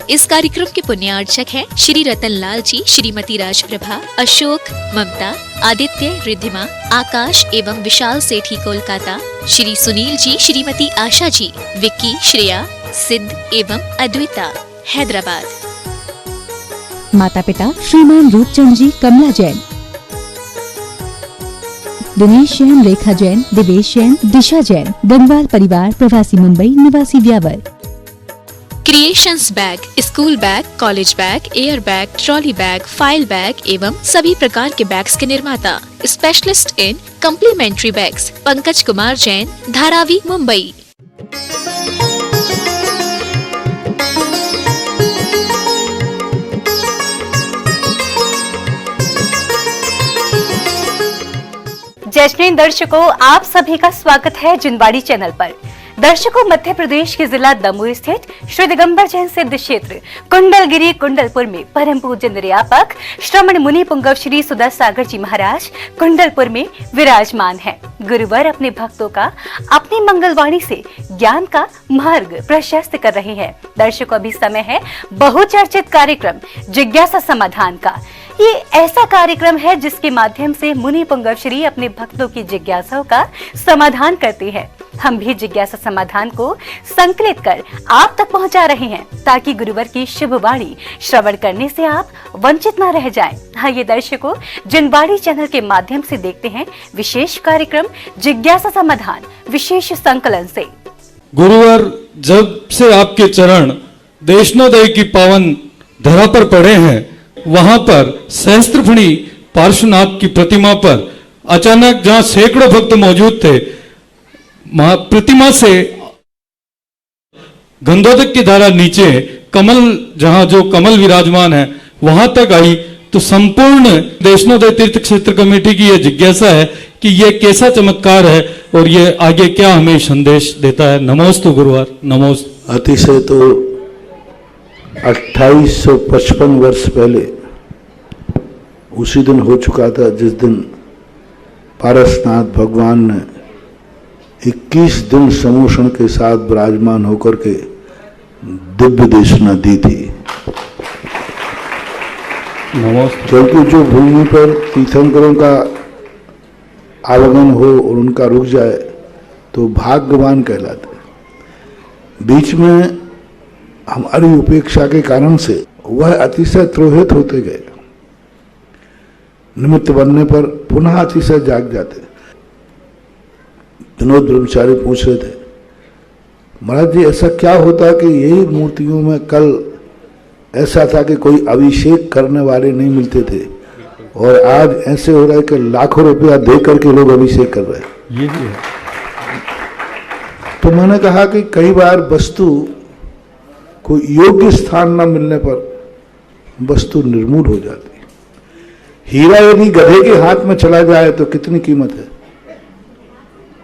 इस कार्यक्रम के पुण्यार्चक हैं श्री रतन लाल जी, श्रीमती राजप्रभा, अशोक, ममता, आदित्य, रिद्धिमा, आकाश एवं विशाल सेठी कोलकाता, श्री सुनील जी, श्रीमती आशा जी, विक्की, श्रेया, सिद्ध एवं अद्विता, हैदराबाद। माता पिता श्रीमान रूपचंद जी, कमला जैन, दिनेश जैन, रेखा जैन, दिवेश जैन, दिशा जैन, गंगवाल परिवार, प्रवासी मुंबई, निवासी Beawar. Creations bag, school bag, college bag, air bag, trolley bag, file bag एवं सभी प्रकार के बैग्स के निर्माता, specialist in complimentary bags, Pankaj Kumar Jain, Dharavi, Mumbai. जश्न दर्शकों, आप सभी का स्वागत है जिनवाड़ी चैनल पर। दर्शकों, मध्य प्रदेश के जिला दमोह स्थित श्री दिगंबर जैन सिद्ध क्षेत्र कुंडलगिरी कुंडलपुर में परम पूज्य निर्यापक श्रमण मुनि पुंगव श्री सुदर्शन सागर जी महाराज कुंडलपुर में विराजमान हैं। गुरुवर अपने भक्तों का अपनी मंगलवाणी से ज्ञान का मार्ग प्रशस्त कर रहे हैं। दर्शकों, अभी समय है बहुचर्चित कार्यक्रम जिज्ञासा समाधान का। ये ऐसा कार्यक्रम है जिसके माध्यम से मुनि पुंगव श्री अपने भक्तों की जिज्ञासाओं का समाधान करते हैं। हम भी जिज्ञासा समाधान को संकलित कर आप तक पहुंचा रहे हैं ताकि गुरुवर की शुभ वाणी श्रवण करने से आप वंचित न रह जाएं। हाँ, ये दर्शकों, जिनवाड़ी चैनल के माध्यम से देखते हैं विशेष कार्यक्रम जिज्ञासा समाधान विशेष संकलन से। गुरुवर, जब से आपके चरण देशनोदय की पावन धरा पर पड़े हैं, वहां पर सहस्त्रफणी पार्श्वनाथ की प्रतिमा पर अचानक जहां सैकड़ों भक्त मौजूद थे, प्रतिमा से गंधोदक की धारा नीचे कमल, जहां जो कमल विराजमान है वहां तक आई। तो संपूर्ण देशनोदय तीर्थ क्षेत्र कमेटी की यह जिज्ञासा है कि यह कैसा चमत्कार है और ये आगे क्या हमें संदेश देता है। नमोस्तु गुरुवार, नमोस्तु। अतिशय तो 2855 वर्ष पहले उसी दिन हो चुका था जिस दिन पारसनाथ भगवान ने 21 दिन समोषण के साथ विराजमान होकर के दिव्य देशना दी थी। क्योंकि जो भूमि पर तीर्थंकरों का आवागमन हो और उनका रुक जाए तो भाग्यवान कहलाते। बीच में हमारी उपेक्षा के कारण से वह अतिशय त्रोहित होते गए। निमित्त बनने पर पुनः अतिशय जाग जाते। विनोद ब्रह्मचारी पूछ रहे थे, महाराज जी ऐसा क्या होता कि यही मूर्तियों में कल ऐसा था कि कोई अभिषेक करने वाले नहीं मिलते थे और आज ऐसे हो रहा है कि लाखों रुपया दे करके लोग अभिषेक कर रहे हैं। ये है। तो मैंने कहा कि कई बार वस्तु को योग्य स्थान न मिलने पर वस्तु निर्मूल हो जाती है। हीरा यदि गधे के हाथ में चला जाए तो कितनी कीमत है?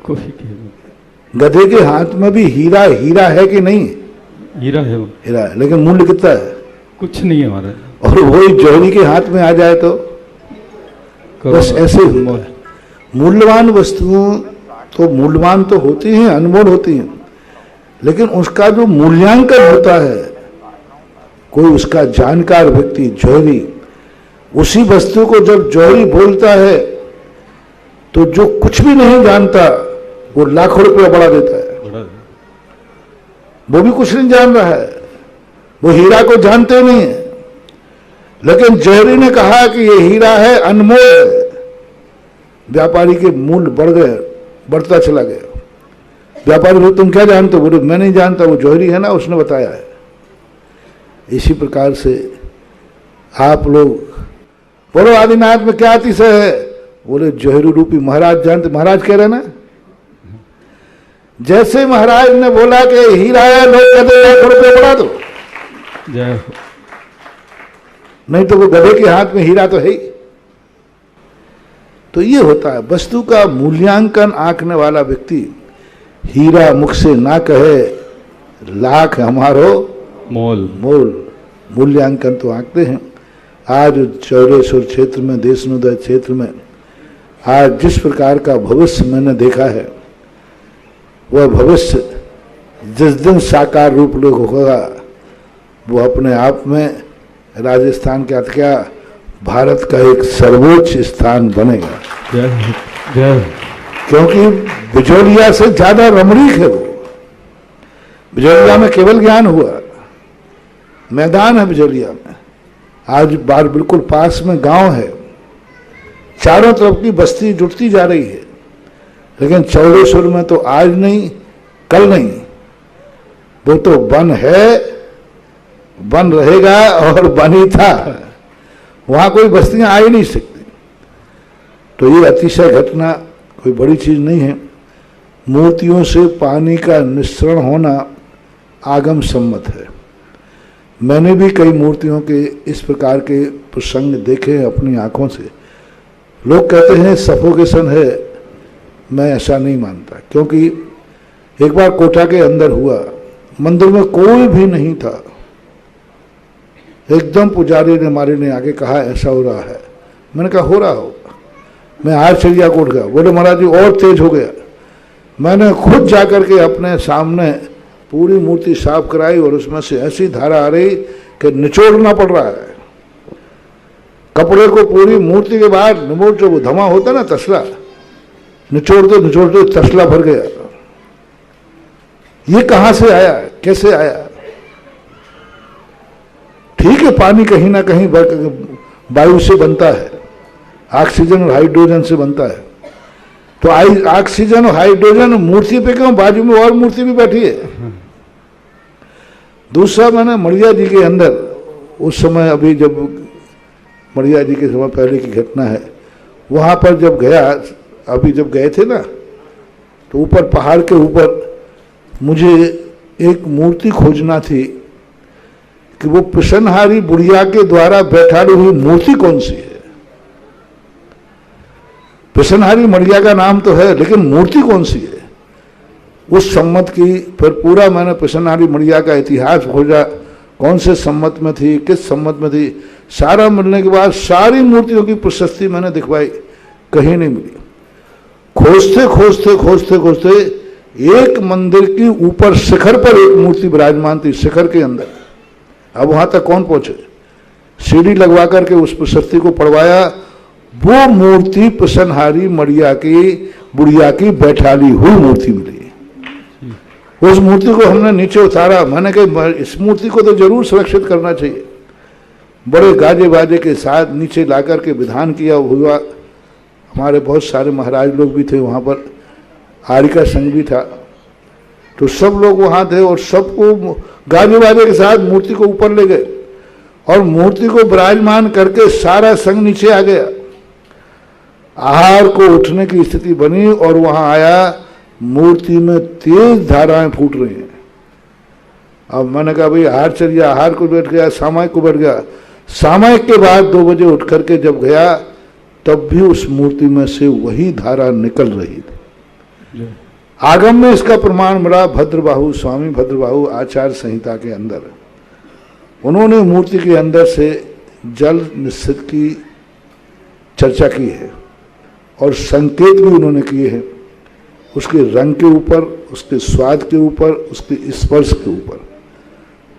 कोई कीमत। गधे के हाथ में भी हीरा हीरा है कि नहीं? हीरा है, हीरा है, लेकिन मूल्य कितना है? कुछ नहीं है हमारा। और वही जौहरी के हाथ में आ जाए तो बस ऐसे ही होता है। मूल्यवान वस्तुओं तो मूल्यवान तो होती हैं, अनमोल होती हैं, लेकिन उसका जो मूल्यांकन होता है, कोई उसका जानकार व्यक्ति जौहरी उसी वस्तु को जब जौहरी बोलता है तो जो कुछ भी नहीं जानता वो लाखों रुपया बढ़ा देता है। वो भी कुछ नहीं जान रहा है, वो हीरा को जानते नहीं है, लेकिन जौहरी ने कहा कि ये हीरा है, अनमोल है। व्यापारी के मूल्य बढ़ गए, बढ़ता चला गया। व्यापारी बोले तुम क्या जानते हो? बोले मैं नहीं जानता, वो जौहरी है ना, उसने बताया है। इसी प्रकार से आप लोग बोलो आदिनाथ में क्या अतिशय है? बोले जौहरी रूपी महाराज जानते। महाराज कह रहे ना, जैसे महाराज ने बोला कि हीरा है, लोग कहते लाख रुपये बढ़ा दो, नहीं तो वो गधे के हाथ में हीरा तो है ही। तो ये होता है, वस्तु का मूल्यांकन आंकने वाला व्यक्ति हीरा मुख से ना कहे, लाख हमारो मोल। मूल्यांकन तो आंकते हैं। आज चौरेश्वर क्षेत्र में, देशनोदय क्षेत्र में आज जिस प्रकार का भविष्य मैंने देखा है, वह भविष्य जिस दिन साकार रूप लोग होगा वो अपने आप में राजस्थान का क्या भारत का एक सर्वोच्च स्थान बनेगा, क्योंकि बिजोलिया से ज्यादा रमणीक है वो। बिजोलिया में केवल ज्ञान हुआ, मैदान है बिजोलिया में। आज बार बिल्कुल पास में गांव है, चारों तरफ की बस्ती जुटती जा रही है, लेकिन चौड़ेश्वर में तो आज नहीं कल नहीं, वो तो वन है, वन रहेगा और बन ही था। वहां कोई बस्तियां आ ही नहीं सकती। तो ये अतिशय घटना कोई बड़ी चीज नहीं है। मूर्तियों से पानी का निस्सरण होना आगम सम्मत है। मैंने भी कई मूर्तियों के इस प्रकार के प्रसंग देखे अपनी आंखों से। लोग कहते हैं सफोकेशन है, मैं ऐसा नहीं मानता, क्योंकि एक बार कोटा के अंदर हुआ, मंदिर में कोई भी नहीं था, एकदम पुजारी ने हमारे ने आगे कहा ऐसा हो रहा है। मैंने कहा हो रहा होगा। मैं आश्चर्य को उठ गया, बोले महाराज जी और तेज हो गया। मैंने खुद जाकर के अपने सामने पूरी मूर्ति साफ कराई और उसमें से ऐसी धारा आ रही कि निचोड़ना पड़ रहा है। कपड़े को पूरी मूर्ति के बाहर निमोड़, जो वो धमा होता ना तसला, निचोड़ते निचोड़ते तसला भर गया। ये कहां से आया, कैसे आया? ठीक है, पानी कहीं ना कहीं वायु से बनता है, ऑक्सीजन और हाइड्रोजन से बनता है। तो ऑक्सीजन और हाइड्रोजन मूर्ति पे क्यों? बाजू में और मूर्ति भी बैठी है। दूसरा, मैंने मड़िया जी के अंदर उस समय, अभी जब मड़िया जी के समय पहले की घटना है, वहां पर जब गया, अभी जब गए थे ना, तो ऊपर पहाड़ के ऊपर मुझे एक मूर्ति खोजना थी कि वो पिसनहारी बुढ़िया के द्वारा बैठाड़ी हुई मूर्ति कौन सी है। पिसनहारी मड़िया का नाम तो है, लेकिन मूर्ति कौन सी है उस सम्मत की। फिर पूरा मैंने पिसनहारी मड़िया का इतिहास खोजा, कौन से सम्मत में थी, किस सम्मत में थी। सारा मिलने के बाद सारी मूर्तियों की प्रशस्ति मैंने दिखवाई, कहीं नहीं मिली। खोजते खोजते खोजते खोजते एक मंदिर की ऊपर शिखर पर एक मूर्ति विराजमान थी, शिखर के अंदर। अब वहां तक कौन पहुंचे? सीढ़ी लगवा करके उस प्रशस्ति को पढ़वाया। वो मूर्ति पिसनहारी मड़िया की बुढ़िया की बैठाली हुई मूर्ति मिली। उस मूर्ति को हमने नीचे उतारा। मैंने कहा इस मूर्ति को तो जरूर सुरक्षित करना चाहिए। बड़े गाजे बाजे के साथ नीचे ला करके विधान किया हुआ। हमारे बहुत सारे महाराज लोग भी थे वहाँ पर, आरिका संघ भी था, तो सब लोग वहाँ थे और सबको गाजे बाजे के साथ मूर्ति को ऊपर ले गए और मूर्ति को विराजमान करके सारा संघ नीचे आ गया। आहार को उठने की स्थिति बनी और वहां आया, मूर्ति में तेज धाराएं फूट रही हैं। अब मैंने कहा भाई आहार चलिए, आहार को बैठ गया, सामायिक को बैठ गया। सामायिक के बाद 2 बजे उठ करके जब गया, तब भी उस मूर्ति में से वही धारा निकल रही थी। आगम में इसका प्रमाण मिला भद्रबाहु, स्वामी भद्रबाहु आचार संहिता के अंदर। उन्होंने मूर्ति के अंदर से जल निश्चित की चर्चा की है और संकेत भी उन्होंने किए हैं, उसके रंग के ऊपर, उसके स्वाद के ऊपर, उसके स्पर्श के ऊपर।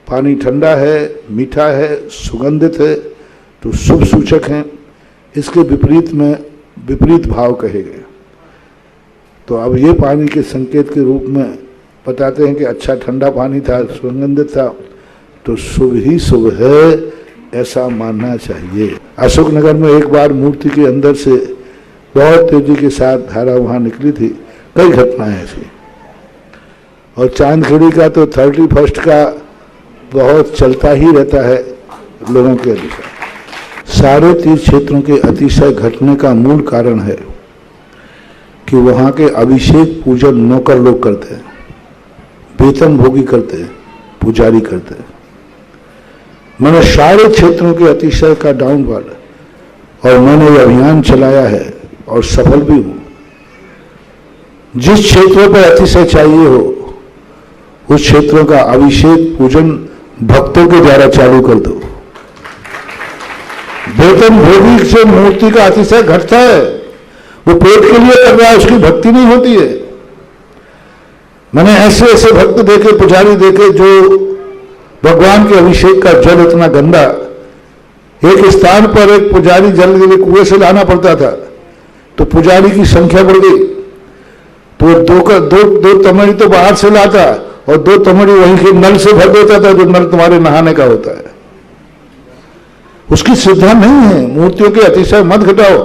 पानी ठंडा है, मीठा है, सुगंधित है, तो शुभ सूचक हैं। इसके विपरीत में विपरीत भाव कहे गए। तो अब ये पानी के संकेत के रूप में बताते हैं कि अच्छा ठंडा पानी था, सुगंधित था, तो शुभ ही शुभ है, ऐसा मानना चाहिए। अशोकनगर में एक बार मूर्ति के अंदर से बहुत तेजी के साथ धारा वहां निकली थी। कई घटनाएं ऐसी। और चांदखेड़ी का तो 31 का बहुत चलता ही रहता है लोगों के अनुसार। सारे तीर्थ क्षेत्रों के अतिशय घटने का मूल कारण है कि वहां के अभिषेक पूजन नौकर लोग करते हैं, वेतन भोगी करते हैं, पुजारी करते हैं। मैंने सारे क्षेत्रों के अतिशय का डाउनफॉल, और मैंने ये अभियान चलाया है और सफल भी हूं। जिस क्षेत्रों पर अतिशय चाहिए हो, उस क्षेत्रों का अभिषेक पूजन भक्तों के द्वारा चालू कर दो। वेतन भोगी से मूर्ति का अतिशय घटता है, वो पेट के लिए कर रहा है, उसकी भक्ति नहीं होती है। मैंने ऐसे ऐसे भक्त देखे, पुजारी देखे, जो भगवान के अभिषेक का जल इतना गंदा, एक स्थान पर एक पुजारी जल के लिए कुएं से लाना पड़ता था, तो पुजारी की संख्या बढ़ गई, तो दो तमड़ी तो बाहर से लाता और 2 तमड़ी वहीं के नल से भर देता था, जो नल तुम्हारे नहाने का होता है। उसकी श्रद्धा नहीं है। मूर्तियों के अतिशय मत घटाओ।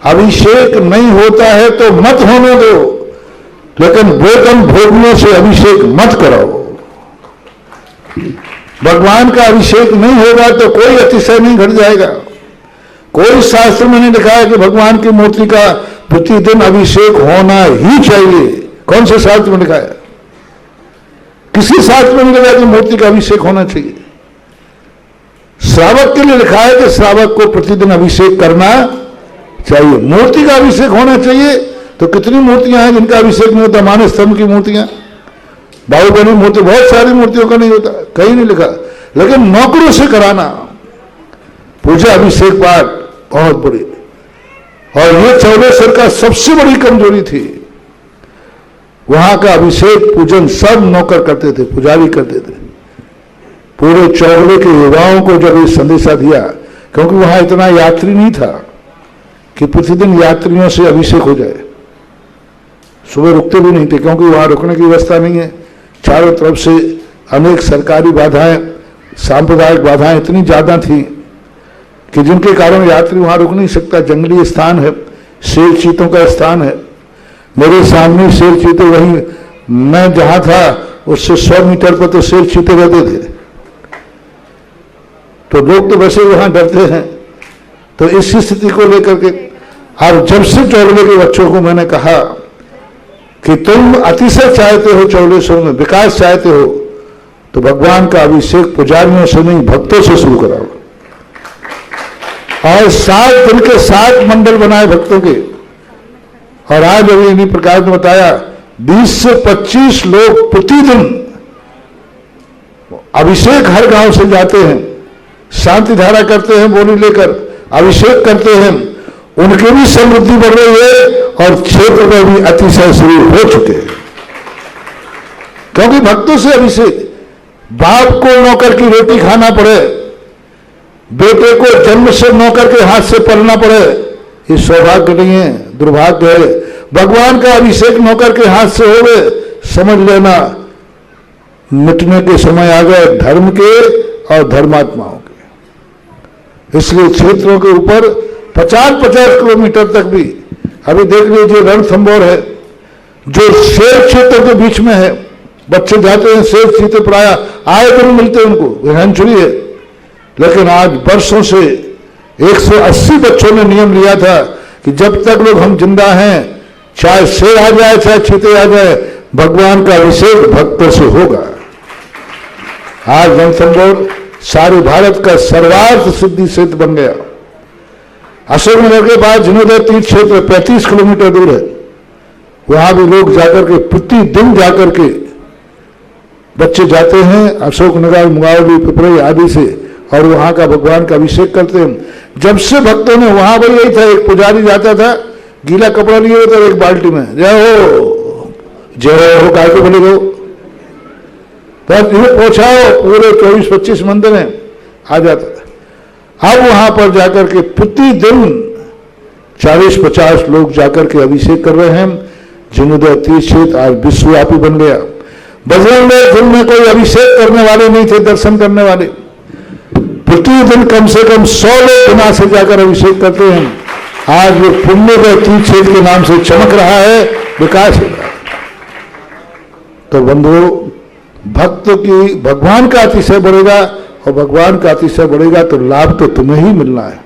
अभिषेक नहीं होता है तो मत होने दो, लेकिन वेतन भोगने से अभिषेक मत कराओ। भगवान का अभिषेक नहीं होगा तो कोई अतिशय नहीं घट जाएगा। कोई शास्त्र में नहीं लिखा है कि भगवान की मूर्ति का प्रतिदिन अभिषेक होना ही चाहिए। कौन से शास्त्र में लिखा है? किसी शास्त्र में नहीं लिखा कि मूर्ति का अभिषेक होना चाहिए। श्रावक के लिए लिखा है कि श्रावक को प्रतिदिन अभिषेक करना चाहिए। मूर्ति का अभिषेक होना चाहिए। तो कितनी मूर्तियां हैं जिनका अभिषेक नहीं होता? मानव स्तंभ की मूर्तियां, बाहुबली मूर्ति, बहुत सारी मूर्तियों का नहीं होता, कहीं नहीं लिखा। लेकिन नौकरों से कराना पूजा अभिषेक पाठ बहुत बड़ी, और ये चौलेश्वर का सबसे बड़ी कमजोरी थी। वहां का अभिषेक पूजन सब नौकर करते थे, पुजारी करते थे। पूरे चौगले के युवाओं को जब ये संदेशा दिया, क्योंकि वहां इतना यात्री नहीं था कि प्रतिदिन यात्रियों से अभिषेक हो जाए, सुबह रुकते भी नहीं थे, क्योंकि वहां रुकने की व्यवस्था नहीं है। चारों तरफ से अनेक सरकारी बाधाएं, सांप्रदायिक बाधाएं इतनी ज्यादा थी कि जिनके कारण यात्री वहां रुक नहीं सकता। जंगली स्थान है, शेर चीतों का स्थान है। मेरे सामने शेर चीते, वहीं मैं जहां था उससे 100 मीटर पर तो शेर चीते रहते थे। तो लोग तो वैसे वहां डरते हैं। तो इस स्थिति को लेकर के और जब से चौगले के बच्चों को मैंने कहा कि तुम अतिशय चाहते हो, चौलेश्वर में विकास चाहते हो, तो भगवान का अभिषेक पुजारियों से नहीं भक्तों से शुरू कराओ। और 7 दिन के 7 मंडल बनाए भक्तों के। और आज अभी इन्हीं प्रकार ने बताया 20 से 25 लोग प्रतिदिन अभिषेक हर गांव से जाते हैं, शांति धारा करते हैं, बोली लेकर अभिषेक करते हैं। उनकी भी समृद्धि बढ़ रही है और क्षेत्र में भी अतिशय शुरू हो चुके हैं। क्योंकि भक्तों से अभिषेक, बाप को नौकर की रोटी खाना पड़े, बेटे को जन्म से नौकर के हाथ से पलना पड़े, ये सौभाग्य नहीं है, दुर्भाग्य है। भगवान का अभिषेक नौकर के हाथ से हो गए, समझ लेना मिटने के समय आ गए धर्म के और धर्मात्माओं के। इसलिए क्षेत्रों के ऊपर 50-50 किलोमीटर तक भी, अभी देख लीजिए रणथंभौर है जो शेर क्षेत्र के बीच में है। बच्चे जाते हैं, शेर चीते प्राय आए तो नहीं मिलते उनको, हैंचुरी है। लेकिन आज वर्षों से 180 बच्चों ने नियम लिया था कि जब तक लोग हम जिंदा हैं, चाहे शेर आ जाए चाहे चीते आ जाए, भगवान का अभिषेक भक्तों से होगा। आज रणथंभौर सारे भारत का सर्वार्थ सिद्धि क्षेत्र बन गया। अशोकनगर के बाद जिनोदय तीर्थ क्षेत्र 35 किलोमीटर दूर है, वहां भी लोग जाकर के प्रतिदिन जाकर के बच्चे जाते हैं अशोकनगर, मुगावली, पिपरई आदि से, और वहां का भगवान का अभिषेक करते हैं। जब से भक्तों ने, वहां भी यही था, एक पुजारी जाता था गीला कपड़ा लिए होता एक बाल्टी में, जय हो काय को बोले गो, बस ये पहुंचाओ, पूरे 24-25 मंदिर हैं, आ जाता। अब वहां पर जाकर के प्रतिदिन 40-50 लोग जाकर के अभिषेक कर रहे हैं। जिनोदय तीर्थ क्षेत्र आज विश्वव्यापी बन गया। बजरंग दल में कोई अभिषेक करने वाले नहीं थे, दर्शन करने वाले। प्रतिदिन कम से कम 100 लोग बिना से जाकर अभिषेक करते हैं। आज वो पुण्योदय तीर्थ क्षेत्र के नाम से चमक रहा है, विकास हो रहा है। तो बंधुओं, भक्त की भगवान का अतिशय बढ़ेगा, और भगवान का अतिशय बढ़ेगा तो लाभ तो तुम्हें ही मिलना है।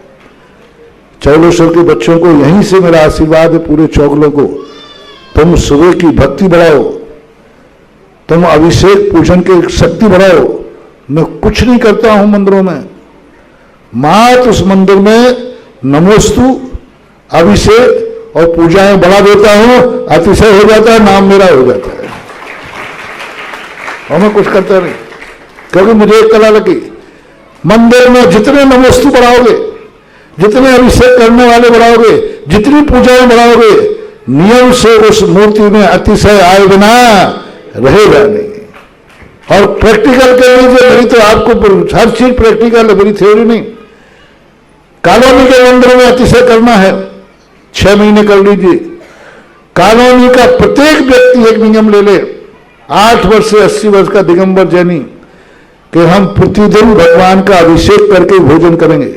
चौलेश्वर के बच्चों को यहीं से मेरा आशीर्वाद है, पूरे चौगलों को। तुम सुबह की भक्ति बढ़ाओ, तुम अभिषेक पूजन की शक्ति बढ़ाओ। मैं कुछ नहीं करता हूं मंदिरों में, मात्र उस मंदिर में नमोस्तु, अभिषेक और पूजाएं बढ़ा देता हूं, अतिशय हो जाता है, नाम मेरा हो जाता है, और मैं कुछ करता नहीं। क्योंकि मुझे एक कला लगी, मंदिर में जितने नमोस्तु बढ़ाओगे, जितने अभिषेक करने वाले बढ़ाओगे, जितनी पूजाएं बढ़ाओगे, नियम से उस मूर्ति में अतिशय आए बिना रहेगा नहीं। और और प्रैक्टिकल कर लीजिए, मेरी तो आपको हर चीज प्रैक्टिकल है, मेरी थ्योरी नहीं। कॉलोनी के मंदिर में अतिशय करना है, 6 महीने कर लीजिए। कॉलोनी का प्रत्येक व्यक्ति एक नियम ले ले, 8 वर्ष से 80 वर्ष का दिगंबर जैनी, कि हम प्रतिदिन भगवान का अभिषेक करके भोजन करेंगे,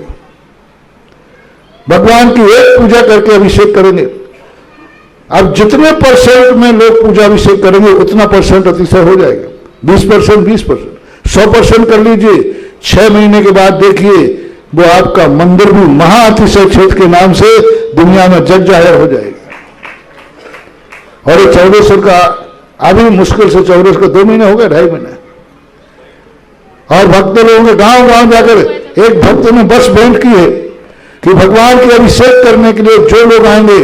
भगवान की एक पूजा करके अभिषेक करेंगे। अब जितने परसेंट में लोग पूजा अभिषेक करेंगे उतना परसेंट अतिशय हो जाएगा। 20%, 20%, 100% कर लीजिए। 6 महीने के बाद देखिए वो आपका मंदिर भी महाअतिशय क्षेत्र के नाम से दुनिया में जग जाहिर हो जाएगा। और ये चौड़ेश्वर का अभी मुश्किल से चौड़ेश्वर को 2 महीने हो गए, 2.5 महीने। और भक्त लोगों के गांव जाकर एक भक्त ने बस भेंट की है कि भगवान के अभिषेक करने के लिए जो लोग आएंगे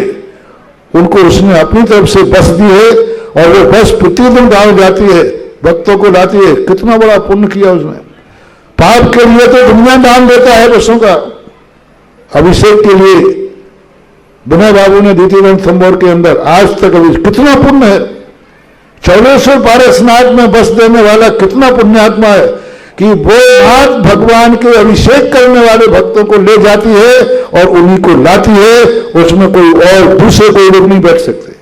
उनको उसने अपनी तरफ से बस दी है, और वो बस प्रतिदिन गांव जाती है, भक्तों को लाती है। कितना बड़ा पुण्य किया उसने। पाप के लिए तो दुनिया दान देता है बसों का, अभिषेक के लिए विनय बाबू ने द्वितीय थंबोर के अंदर आज तक अभी कितना पुण्य है। चौड़ेश्वर पारसनाथ में बस देने वाला कितना पुण्यात्मा है कि वो नाथ भगवान के अभिषेक करने वाले भक्तों को ले जाती है और उन्हीं को लाती है। उसमें कोई और दूसरे कोई लोग नहीं बैठ सकते,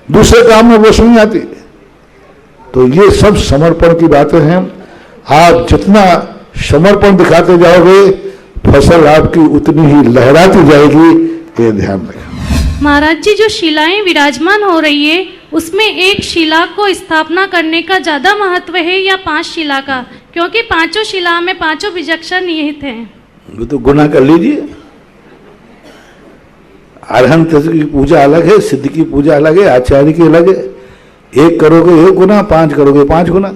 दूसरे काम में वो नहीं आती। तो ये सब समर्पण की बातें हैं। आप जितना समर्पण दिखाते जाओगे फसल आपकी उतनी ही लहराती जाएगी, ये ध्यान रखें। महाराज जी, जो शिलाएं विराजमान हो रही है उसमें एक शिला को स्थापना करने का ज्यादा महत्व है या 5 शिला का? क्योंकि 5 शिला में 5 बीजाक्षर निहित हैं। वो तो गुना कर लीजिए। अरहंत की पूजा अलग है, सिद्ध की पूजा अलग है, आचार्य की अलग है। 1 करोगे 1 गुना, 5 करोगे 5 गुना।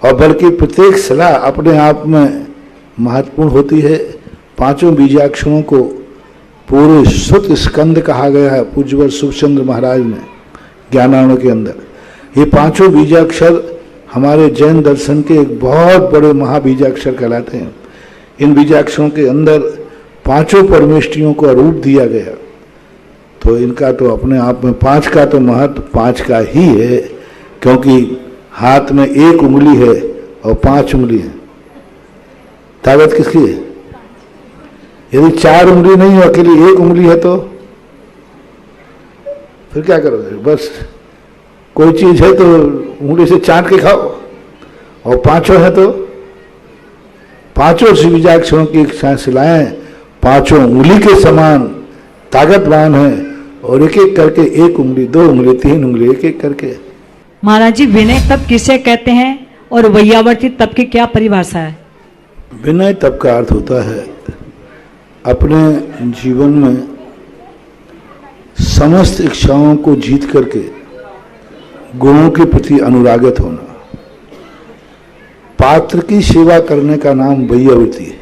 और बल्कि प्रत्येक शिला अपने आप में महत्वपूर्ण होती है। 5 बीजाक्षरों को पूरे सुत स्कंद कहा गया है पूज्यवर सुखचंद्र महाराज ने ज्ञानाणु के अंदर। ये 5 बीजाक्षर हमारे जैन दर्शन के एक बहुत बड़े महाबीजाक्षर कहलाते हैं। इन बीजाक्षरों के अंदर 5 परमेष्टियों को रूप दिया गया। तो इनका तो अपने आप में 5 का तो महत्व 5 का ही है, क्योंकि हाथ में 1 उंगली है और 5 उंगली है। ताकत किसकी है? यदि 4 उंगली नहीं हो, अकेली 1 उंगली है तो फिर क्या करोगे? बस कोई चीज है तो उंगली से चाट के खाओ, और 5 है तो 5 बीजाक्षरों की शिलाएं 5 उंगली के समान ताकतवान है, और एक एक करके 1 उंगली, 2 उंगली, 3 उंगली, एक एक करके। महाराज जी, विनय तप किसे कहते हैं और वैयावर्ती तप की क्या परिभाषा है? विनय तप का अर्थ होता है अपने जीवन में समस्त इच्छाओं को जीत करके गुणों के प्रति अनुरागित होना। पात्र की सेवा करने का नाम वैयावर्ती है।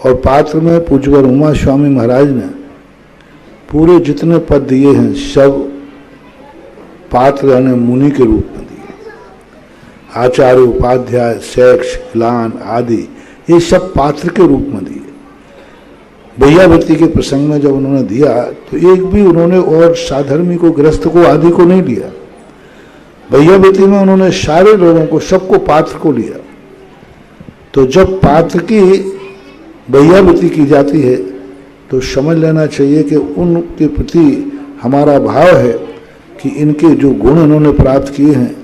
और पात्र में पूज्यवर उमा स्वामी महाराज ने पूरे जितने पद दिए हैं सब पात्र यानी मुनि के रूप में दिए। आचार्य, उपाध्याय, शैक्ष, हिलान आदि ये सब पात्र के रूप में दिए। वैयावर्ती के प्रसंग में जब उन्होंने दिया तो एक भी उन्होंने और साधर्मी को, गृहस्थ को, आदि को नहीं लिया। वैयावर्ती में उन्होंने सारे लोगों को, सबको, पात्र को लिया। तो जब पात्र की वैयावर्ती की जाती है तो समझ लेना चाहिए कि उनके प्रति हमारा भाव है कि इनके जो गुण इन्होंने प्राप्त किए हैं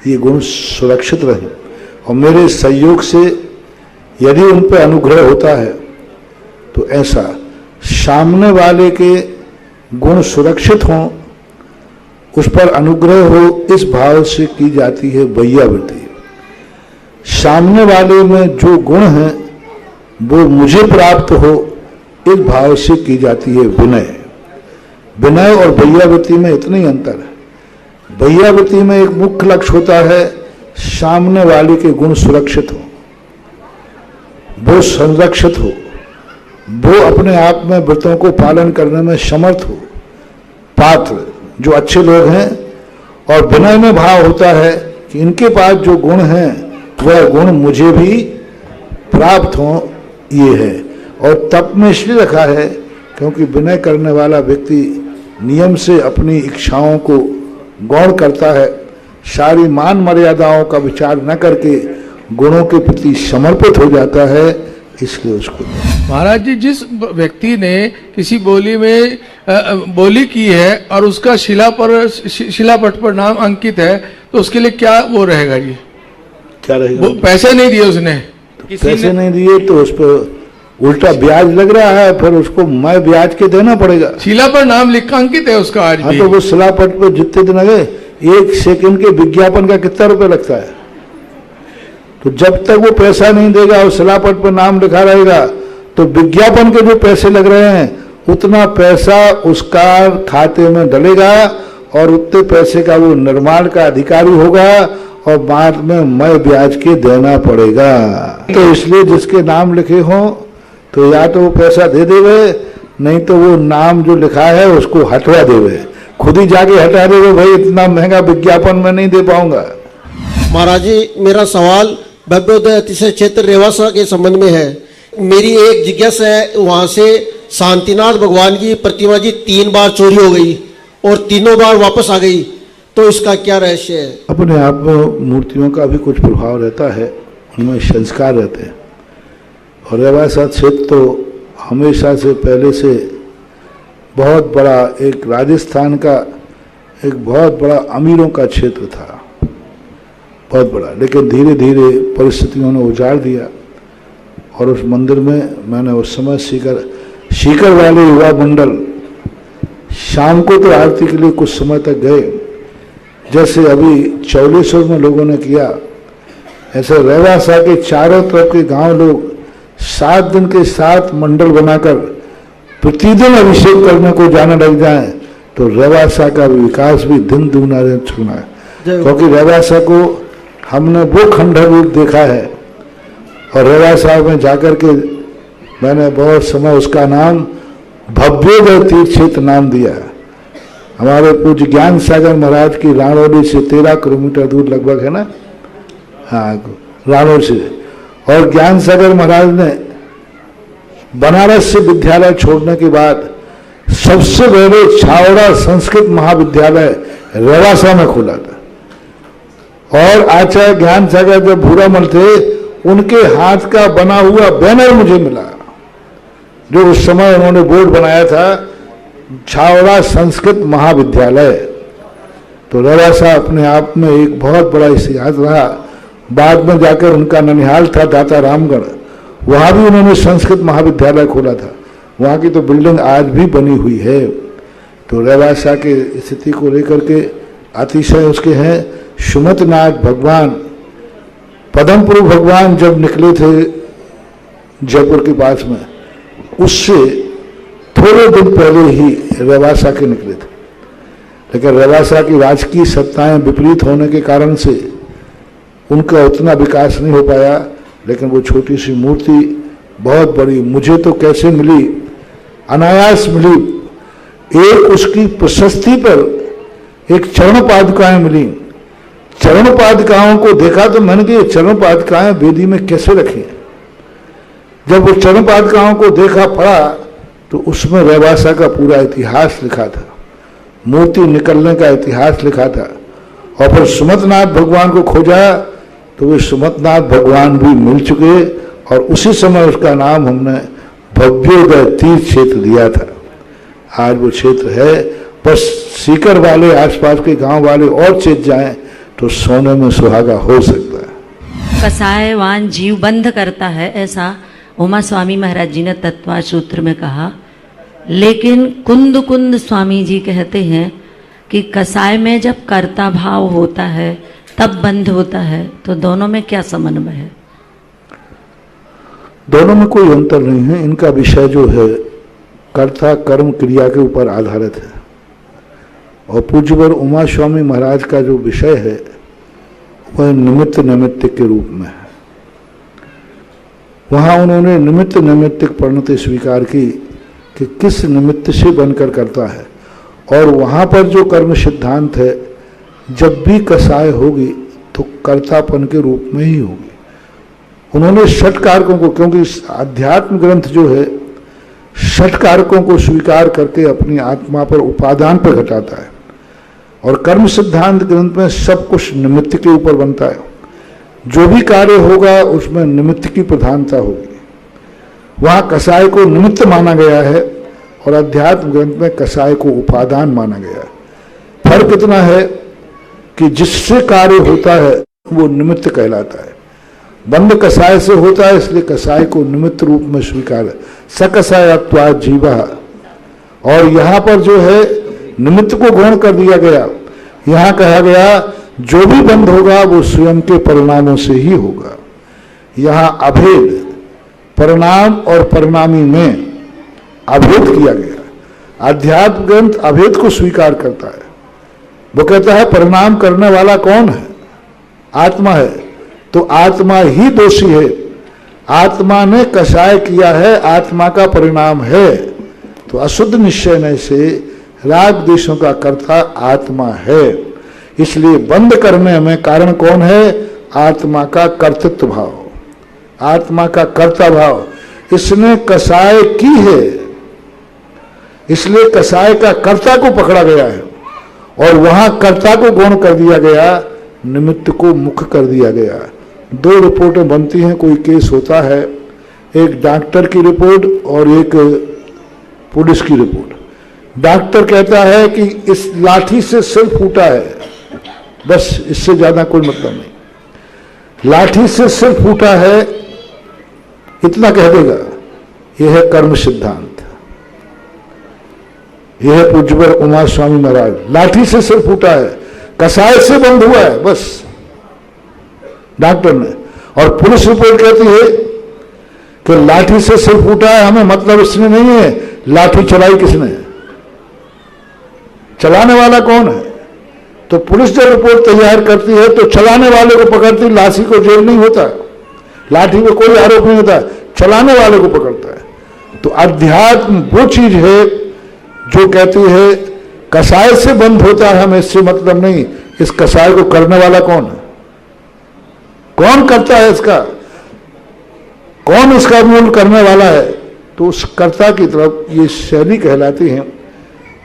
ये गुण सुरक्षित रहे, और मेरे सहयोग से यदि उन पर अनुग्रह होता है तो ऐसा सामने वाले के गुण सुरक्षित हों, उस पर अनुग्रह हो, इस भाव से की जाती है वैयावर्ती। सामने वाले में जो गुण हैं वो मुझे प्राप्त हो, इस भाव से की जाती है विनय। विनय और वैयावर्ती में इतना ही अंतर है। वैयावर्ती में एक मुख्य लक्ष्य होता है सामने वाले के गुण सुरक्षित हो, वो संरक्षित हो, वो अपने आप में व्रतों को पालन करने में समर्थ हो। पात्र जो अच्छे लोग हैं, और विनय में भाव होता है कि इनके पास जो गुण हैं वह गुण मुझे भी प्राप्त हो, ये है। और तप में इसलिए रखा है क्योंकि विनय करने वाला व्यक्ति नियम से अपनी इच्छाओं को गौण करता है, सारी मान मर्यादाओं का विचार न करके गुणों के प्रति समर्पित हो जाता है, इसलिए उसको। महाराज जी, जिस व्यक्ति ने किसी बोली में बोली की है और उसका शिलापट पर नाम अंकित है, तो उसके लिए क्या वो रहेगा जी? क्या रहेगा? वो पैसे नहीं दिए उसने, पैसे नहीं दिए तो उस पर उल्टा ब्याज लग रहा है, फिर उसको मैं ब्याज के देना पड़ेगा। शिला पर नाम लिखा अंकित है उसका आज भी। तो वो शिलापट पर जितने दिन लगे, 1 सेकंड के विज्ञापन का कितना रुपए लगता है? तो जब तक वो पैसा नहीं देगा और शिलापट पर नाम लिखा रहेगा, तो विज्ञापन के जो पैसे लग रहे हैं उतना पैसा उसका खाते में डलेगा और उतने पैसे का वो निर्माण का अधिकारी होगा और बाद में मैं ब्याज के देना पड़ेगा। तो इसलिए जिसके नाम लिखे हों तो या तो वो पैसा दे देवे, नहीं तो वो नाम जो लिखा है उसको हटवा देवे, खुद ही जाके हटा देवे, भाई इतना महंगा विज्ञापन मैं नहीं दे पाऊंगा। महाराज जी, मेरा सवाल भव्योदय अतिशय क्षेत्र रेवासा के संबंध में है। मेरी एक जिज्ञासा है, वहाँ से शांतिनाथ भगवान की प्रतिमा जी 3 बार चोरी हो गई और तीनों बार वापस आ गई, तो इसका क्या रहस्य है? अपने आप में मूर्तियों का भी कुछ प्रभाव रहता है, उनमें संस्कार रहते हैं। और रेवासा क्षेत्र तो हमेशा से पहले से बहुत बड़ा एक राजस्थान का एक बहुत बड़ा अमीरों का क्षेत्र था, बहुत बड़ा। लेकिन धीरे धीरे परिस्थितियों ने उजाड़ दिया और उस मंदिर में मैंने उस समय सीकर वाले युवा मंडल शाम को तो आरती के लिए कुछ समय तक गए, जैसे अभी चौलेश्वर में लोगों ने किया, ऐसे रेवासा के चारों तरफ के गांव लोग 7 दिन के 7 मंडल बनाकर प्रतिदिन अभिषेक करने को जाने लग जाएं, तो रेवासा का विकास भी दिन दुगना छूना है। क्योंकि रेवासा को हमने वो खंडहर रूप देखा है और रेवासा में जाकर के मैंने बहुत समय उसका नाम भव्योदय तीर्थ क्षेत्र नाम दिया है। हमारे पूज्य ज्ञान सागर महाराज की राणौली से 13 किलोमीटर दूर लगभग है ना, हाँ राणौल से। और ज्ञान सागर महाराज ने बनारस से विद्यालय छोड़ने के बाद सबसे पहले छावड़ा संस्कृत महाविद्यालय रेवासा में खोला था। और आचार्य ज्ञान सागर जब भूरामल थे, उनके हाथ का बना हुआ बैनर मुझे मिला, जो उस समय उन्होंने बोर्ड बनाया था, छावड़ा संस्कृत महाविद्यालय। तो रेवासा अपने आप में एक बहुत बड़ा इतिहास रहा। बाद में जाकर उनका ननिहाल था दाता रामगढ़, वहाँ भी उन्होंने संस्कृत महाविद्यालय खोला था, वहाँ की तो बिल्डिंग आज भी बनी हुई है। तो रेवासा के स्थिति को लेकर के अतिशय उसके हैं। सुमतनाथ भगवान, पदमपुर भगवान जब निकले थे जयपुर के पास में, उससे थोड़े दिन पहले ही रेवासा के निकले थे। लेकिन रेवासा की राजकीय सत्ताएं विपरीत होने के कारण से उनका उतना विकास नहीं हो पाया। लेकिन वो छोटी सी मूर्ति बहुत बड़ी मुझे तो कैसे मिली, अनायास मिली। एक उसकी प्रशस्ति पर एक चरण पादुकाएं मिली। चरण पादुकाओं को देखा तो मैंने कहा चरण पादुकाएं वेदी में कैसे रखी। जब वो चरण पादुकाओं को देखा पढ़ा तो उसमें रेवासा का पूरा इतिहास लिखा था, मूर्ति निकलने का इतिहास लिखा था। और फिर सुमतनाथ भगवान को खोजा तो वे सुमतनाथ भगवान भी मिल चुके और उसी समय उसका नाम हमने भव्योदय तीर्थ क्षेत्र दिया था। आज वो क्षेत्र है, बस सीकर वाले आसपास के गांव वाले और चेत जाएं तो सोने में सुहागा हो सकता है। कसायवान जीव बंध करता है, ऐसा उमा स्वामी महाराज जी ने तत्वा सूत्र में कहा। लेकिन कुंद कुंद स्वामी जी कहते हैं कि कसाय में जब कर्ता भाव होता है तब बंध होता है, तो दोनों में क्या समन्वय है? दोनों में कोई अंतर नहीं है। इनका विषय जो है कर्ता कर्म क्रिया के ऊपर आधारित है। और पूज्यवर उमा स्वामी महाराज का जो विषय है वह निमित्त नैमित्तिक के रूप में है। वहाँ उन्होंने निमित्त नैमित्तिक परिणति स्वीकार की कि किस निमित्त से बनकर करता है। और वहाँ पर जो कर्म सिद्धांत है, जब भी कसाय होगी तो कर्तापन के रूप में ही होगी। उन्होंने षट कारकों को, क्योंकि अध्यात्म ग्रंथ जो है षट कारकों को स्वीकार करके अपनी आत्मा पर उपादान पर घटाता है। और कर्म सिद्धांत ग्रंथ में सब कुछ निमित्त के ऊपर बनता है। जो भी कार्य होगा उसमें निमित्त की प्रधानता होगी। वहां कसाय को निमित्त माना गया है और अध्यात्म ग्रंथ में कसाय को उपादान माना गया है। फर्क इतना है कि जिससे कार्य होता है वो निमित्त कहलाता है। बंध कसाय से होता है, इसलिए कसाय को निमित्त रूप में स्वीकार है। सकसायत्वा जीवा। और यहाँ पर जो है निमित्त को गौण कर दिया गया। यहाँ कहा गया जो भी बंध होगा वो स्वयं के परिणामों से ही होगा। यहाँ अभेद, परिणाम और परिणामी में अभेद किया गया। अध्यात्म ग्रंथ अभेद को स्वीकार करता है। वो कहता है परिणाम करने वाला कौन है? आत्मा है। तो आत्मा ही दोषी है। आत्मा ने कसाय किया है, आत्मा का परिणाम है। तो अशुद्ध निश्चय से राग देशों का कर्ता आत्मा है। इसलिए बंद करने में कारण कौन है? आत्मा का कर्तृत्व भाव, आत्मा का कर्ता भाव। इसने कसाय की है, इसलिए कसाय का कर्ता को पकड़ा गया है और वहां कर्ता को गौण कर दिया गया, निमित्त को मुख्य कर दिया गया। दो रिपोर्टें बनती हैं, कोई केस होता है, एक डॉक्टर की रिपोर्ट और एक पुलिस की रिपोर्ट। डॉक्टर कहता है कि इस लाठी से सिर फूटा है, बस इससे ज्यादा कोई मतलब नहीं। लाठी से सिर फूटा है इतना कह देगा। यह है कर्म सिद्धांत। यह है पूज्यवर उमा स्वामी महाराज। लाठी से सिर फूटा है, कसाय से बंद हुआ है, बस डॉक्टर ने। और पुलिस रिपोर्ट कहती है कि लाठी से सिर फूटा है, हमें मतलब इसने नहीं है लाठी चलाई किसने, चलाने वाला कौन है। तो पुलिस जब रिपोर्ट तैयार करती है तो चलाने वाले को पकड़ती, लाठी को जेल नहीं होता, लाठी पे कोई आरोप नहीं होता, चलाने वाले को पकड़ता है। तो अध्यात्म वो चीज है जो कहती है कसाय से बंद होता है, हमें इससे मतलब नहीं। इस कसाय को करने वाला कौन है? कौन करता है इसका? कौन इसका मूल करने वाला है? तो उस कर्ता की तरफ ये शैली कहलाती है।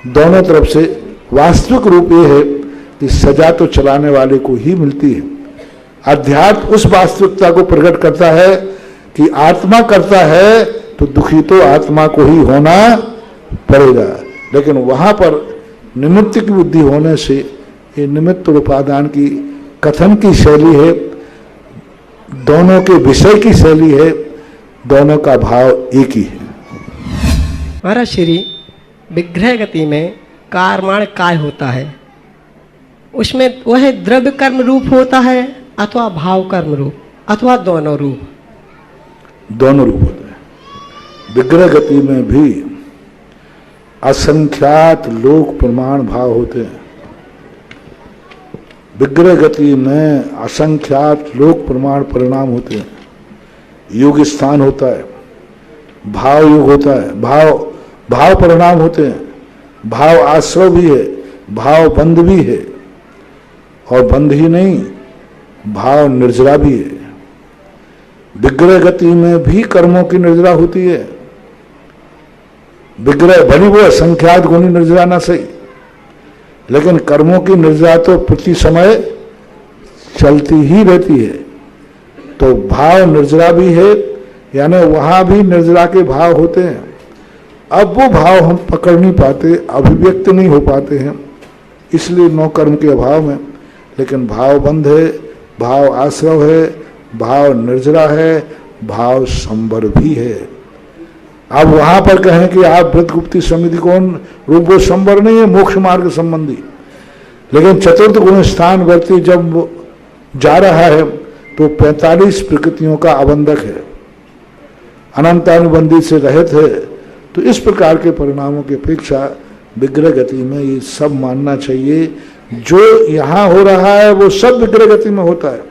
दोनों तरफ से वास्तविक रूप ये है कि सजा तो चलाने वाले को ही मिलती है। अध्यात्म उस वास्तविकता को प्रकट करता है कि आत्मा करता है तो दुखी तो आत्मा को ही होना पड़ेगा। लेकिन वहां पर निमित्त की बुद्धि होने से ये निमित्त और उपादान की कथन की शैली है, दोनों के विषय की शैली है, दोनों का भाव एक ही है। महाराज श्री विग्रह गति में कारमाण काय होता है, उसमें वह द्रव्य कर्म रूप होता है अथवा भाव कर्म रूप अथवा दोनों रूप? दोनों रूप होते हैं। विग्रह गति में भी असंख्यात लोक प्रमाण भाव होते हैं। विग्रह गति में असंख्यात लोक प्रमाण परिणाम होते हैं। युग स्थान होता है, भाव युग होता है, भाव परिणाम होते हैं। भाव आश्रय भी है, भाव बंध भी है, और बंध ही नहीं भाव निर्जरा भी है। विग्रह गति में भी कर्मों की निर्जरा होती है। विग्रह भली वो असंख्यात गुणी निर्जरा ना सही, लेकिन कर्मों की निर्जरा तो प्रति समय चलती ही रहती है। तो भाव निर्जरा भी है, यानी वहां भी निर्जरा के भाव होते हैं। अब वो भाव हम पकड़ नहीं पाते, अभिव्यक्त नहीं हो पाते हैं, इसलिए नौ कर्म के अभाव में। लेकिन भाव बंध है, भाव आश्रव है, भाव निर्जरा है, भाव संवर भी है। अब वहां पर कहें कि आप व्रतगुप्ती समिति कौन रूप, वो संवर नहीं है, मोक्ष मार्ग संबंधी। लेकिन चतुर्थ गुण स्थान वर्ती जब जा रहा है तो 45 प्रकृतियों का अबंधक है, अनंतानुबंधी से रहित है। तो इस प्रकार के परिणामों की अपेक्षा विग्रह गति में ये सब मानना चाहिए। जो यहां हो रहा है वो सब विग्रह गति में होता है।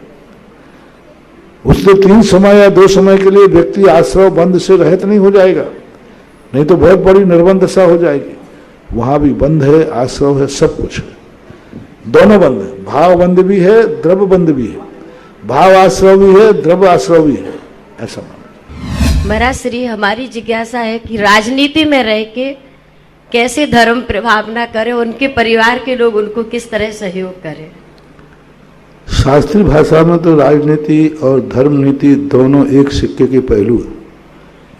उससे 3 समय या 2 समय के लिए व्यक्ति आश्रय बंध से रहित नहीं हो जाएगा, नहीं तो बहुत बड़ी निर्बंध सा हो जाएगी। वहां भी बंध है, आश्रय है, सब कुछ है, दोनों बंध है। भाव बंध भी है, द्रव्य बंध भी है, भाव आश्रय भी है, द्रव्य आश्रय भी है, ऐसा। महाराज श्री हमारी जिज्ञासा है कि राजनीति में रह के कैसे धर्म प्रभाव ना करे, उनके परिवार के लोग उनको किस तरह सहयोग करें? शास्त्रीय भाषा में तो राजनीति और धर्म नीति दोनों एक सिक्के के पहलू है।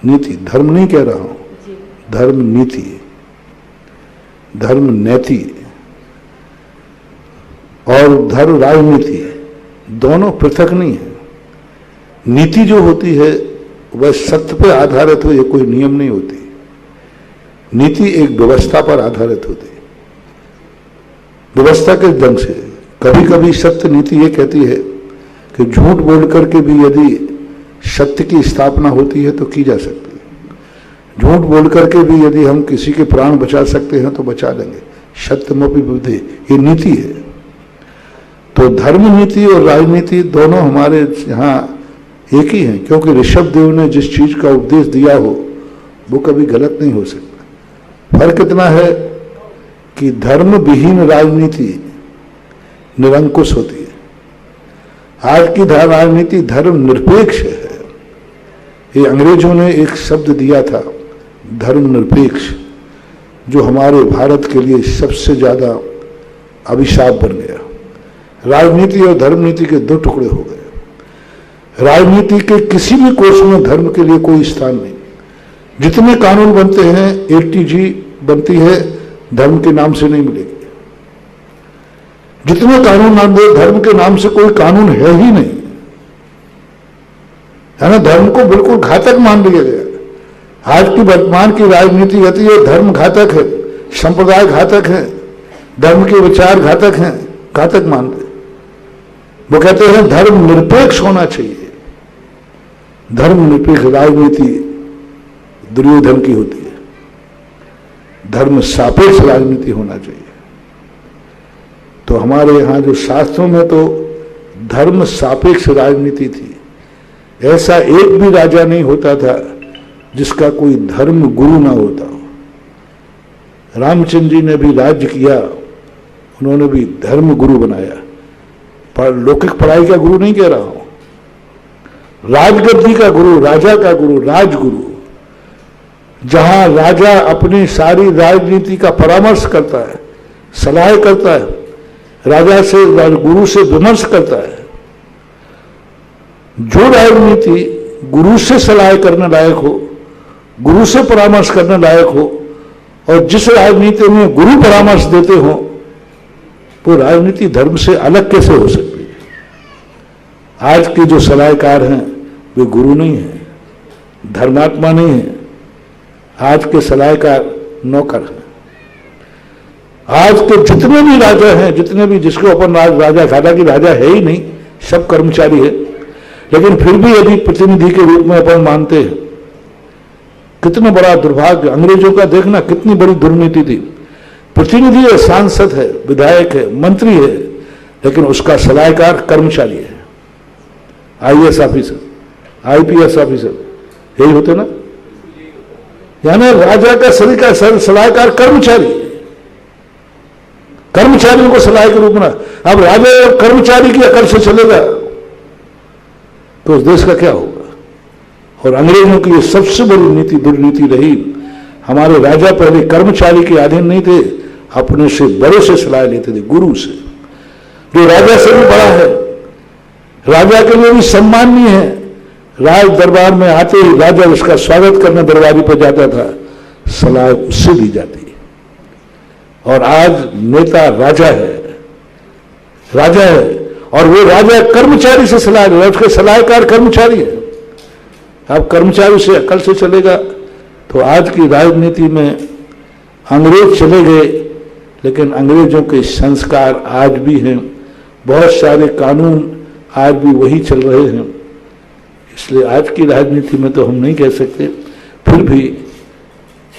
नीति, धर्म नहीं कह रहा हूं, धर्म नीति, धर्म नैति और धर्म राजनीति, दोनों पृथक नहीं है। नीति जो होती है वह सत्य पर आधारित हो, ये कोई नियम नहीं होती। नीति एक व्यवस्था पर आधारित होती है, व्यवस्था के ढंग से। कभी कभी सत्य नीति ये कहती है कि झूठ बोल करके भी यदि सत्य की स्थापना होती है तो की जा सकती है। झूठ बोल करके भी यदि हम किसी के प्राण बचा सकते हैं तो बचा लेंगे। सत्यमपि बुद्धि, ये नीति है। तो धर्म नीति और राजनीति दोनों हमारे यहाँ एक ही हैं, क्योंकि ऋषभ देव ने जिस चीज का उपदेश दिया हो वो कभी गलत नहीं हो सकता। फर्क इतना है कि धर्म विहीन राजनीति निरंकुश होती है। आज की राजनीति धर्म निरपेक्ष है। ये अंग्रेजों ने एक शब्द दिया था, धर्म निरपेक्ष, जो हमारे भारत के लिए सबसे ज्यादा अभिशाप बन गया। राजनीति और धर्म नीति के दो टुकड़े हो गए। राजनीति के किसी भी कोष में धर्म के लिए कोई स्थान नहीं। जितने कानून बनते हैं, ATG बनती है, धर्म के नाम से नहीं मिलेगी। जितने कानून नाम दे, धर्म के नाम से कोई कानून है ही नहीं, है ना। धर्म को बिल्कुल घातक मान लिया गया। आज की वर्तमान की राजनीति कहती है धर्म घातक है, संप्रदाय घातक है, धर्म के विचार घातक हैं, घातक मान रहे। वो कहते हैं धर्म निरपेक्ष होना चाहिए। धर्म निरपेक्ष राजनीति दुर्योधन की होती है, धर्म सापेक्ष राजनीति होना चाहिए। तो हमारे यहाँ जो शास्त्रों में तो धर्म सापेक्ष राजनीति थी। ऐसा एक भी राजा नहीं होता था जिसका कोई धर्म गुरु ना होता हो। रामचंद्र जी ने भी राज्य किया, उन्होंने भी धर्म गुरु बनाया। पर लौकिक पढ़ाई का गुरु नहीं कह रहा हूं, राजगद्दी का गुरु, राजा का गुरु, राजगुरु, जहां राजा अपनी सारी राजनीति का परामर्श करता है, सलाह करता है, राजा से, गुरु से विमर्श करता है। जो राजनीति गुरु से सलाह करने लायक हो, गुरु से परामर्श करने लायक हो, और जिस राजनीति में गुरु परामर्श देते हो, वो राजनीति धर्म से अलग कैसे हो सकती है? आज के जो सलाहकार हैं वे गुरु नहीं है, धर्मात्मा नहीं है। आज के सलाहकार नौकर हैं। आज के जितने भी राजा हैं, जितने भी, जिसको अपन राजा, हालांकि राजा है ही नहीं, सब कर्मचारी है, लेकिन फिर भी यदि प्रतिनिधि के रूप में अपन मानते हैं, कितना बड़ा दुर्भाग्य। अंग्रेजों का देखना कितनी बड़ी दुर्नीति थी। प्रतिनिधि है, सांसद है, विधायक है, मंत्री है, लेकिन उसका सलाहकार कर्मचारी है, IAS ऑफिसर, IPS ऑफिसर, यही होते ना। यानी राजा का सलाहकार कर्मचारी, कर्मचारियों को सलाह के रूप में। अब राजा और कर्मचारी की अकल से चलेगा तो उस देश का क्या होगा? और अंग्रेजों की ये सबसे बड़ी नीति, दुर्नीति रही। हमारे राजा पहले कर्मचारी के अधीन नहीं थे, अपने से बड़े से सलाह लेते थे, गुरु से, जो राजा से भी बड़ा है, राजा के लिए भी सम्माननीय है। राज दरबार में आते ही राजा उसका स्वागत करने दरबारी पर जाता था, सलाह उससे दी जाती। और आज नेता राजा है, राजा है, और वो राजा कर्मचारी से सलाह ले रहा है, उसके सलाहकार कर्मचारी है। अब कर्मचारी से अकल से चलेगा तो आज की राजनीति में अंग्रेज चले गए, लेकिन अंग्रेजों के संस्कार आज भी हैं, बहुत सारे कानून आज भी वही चल रहे हैं। इसलिए आज की राजनीति में तो हम नहीं कह सकते, फिर भी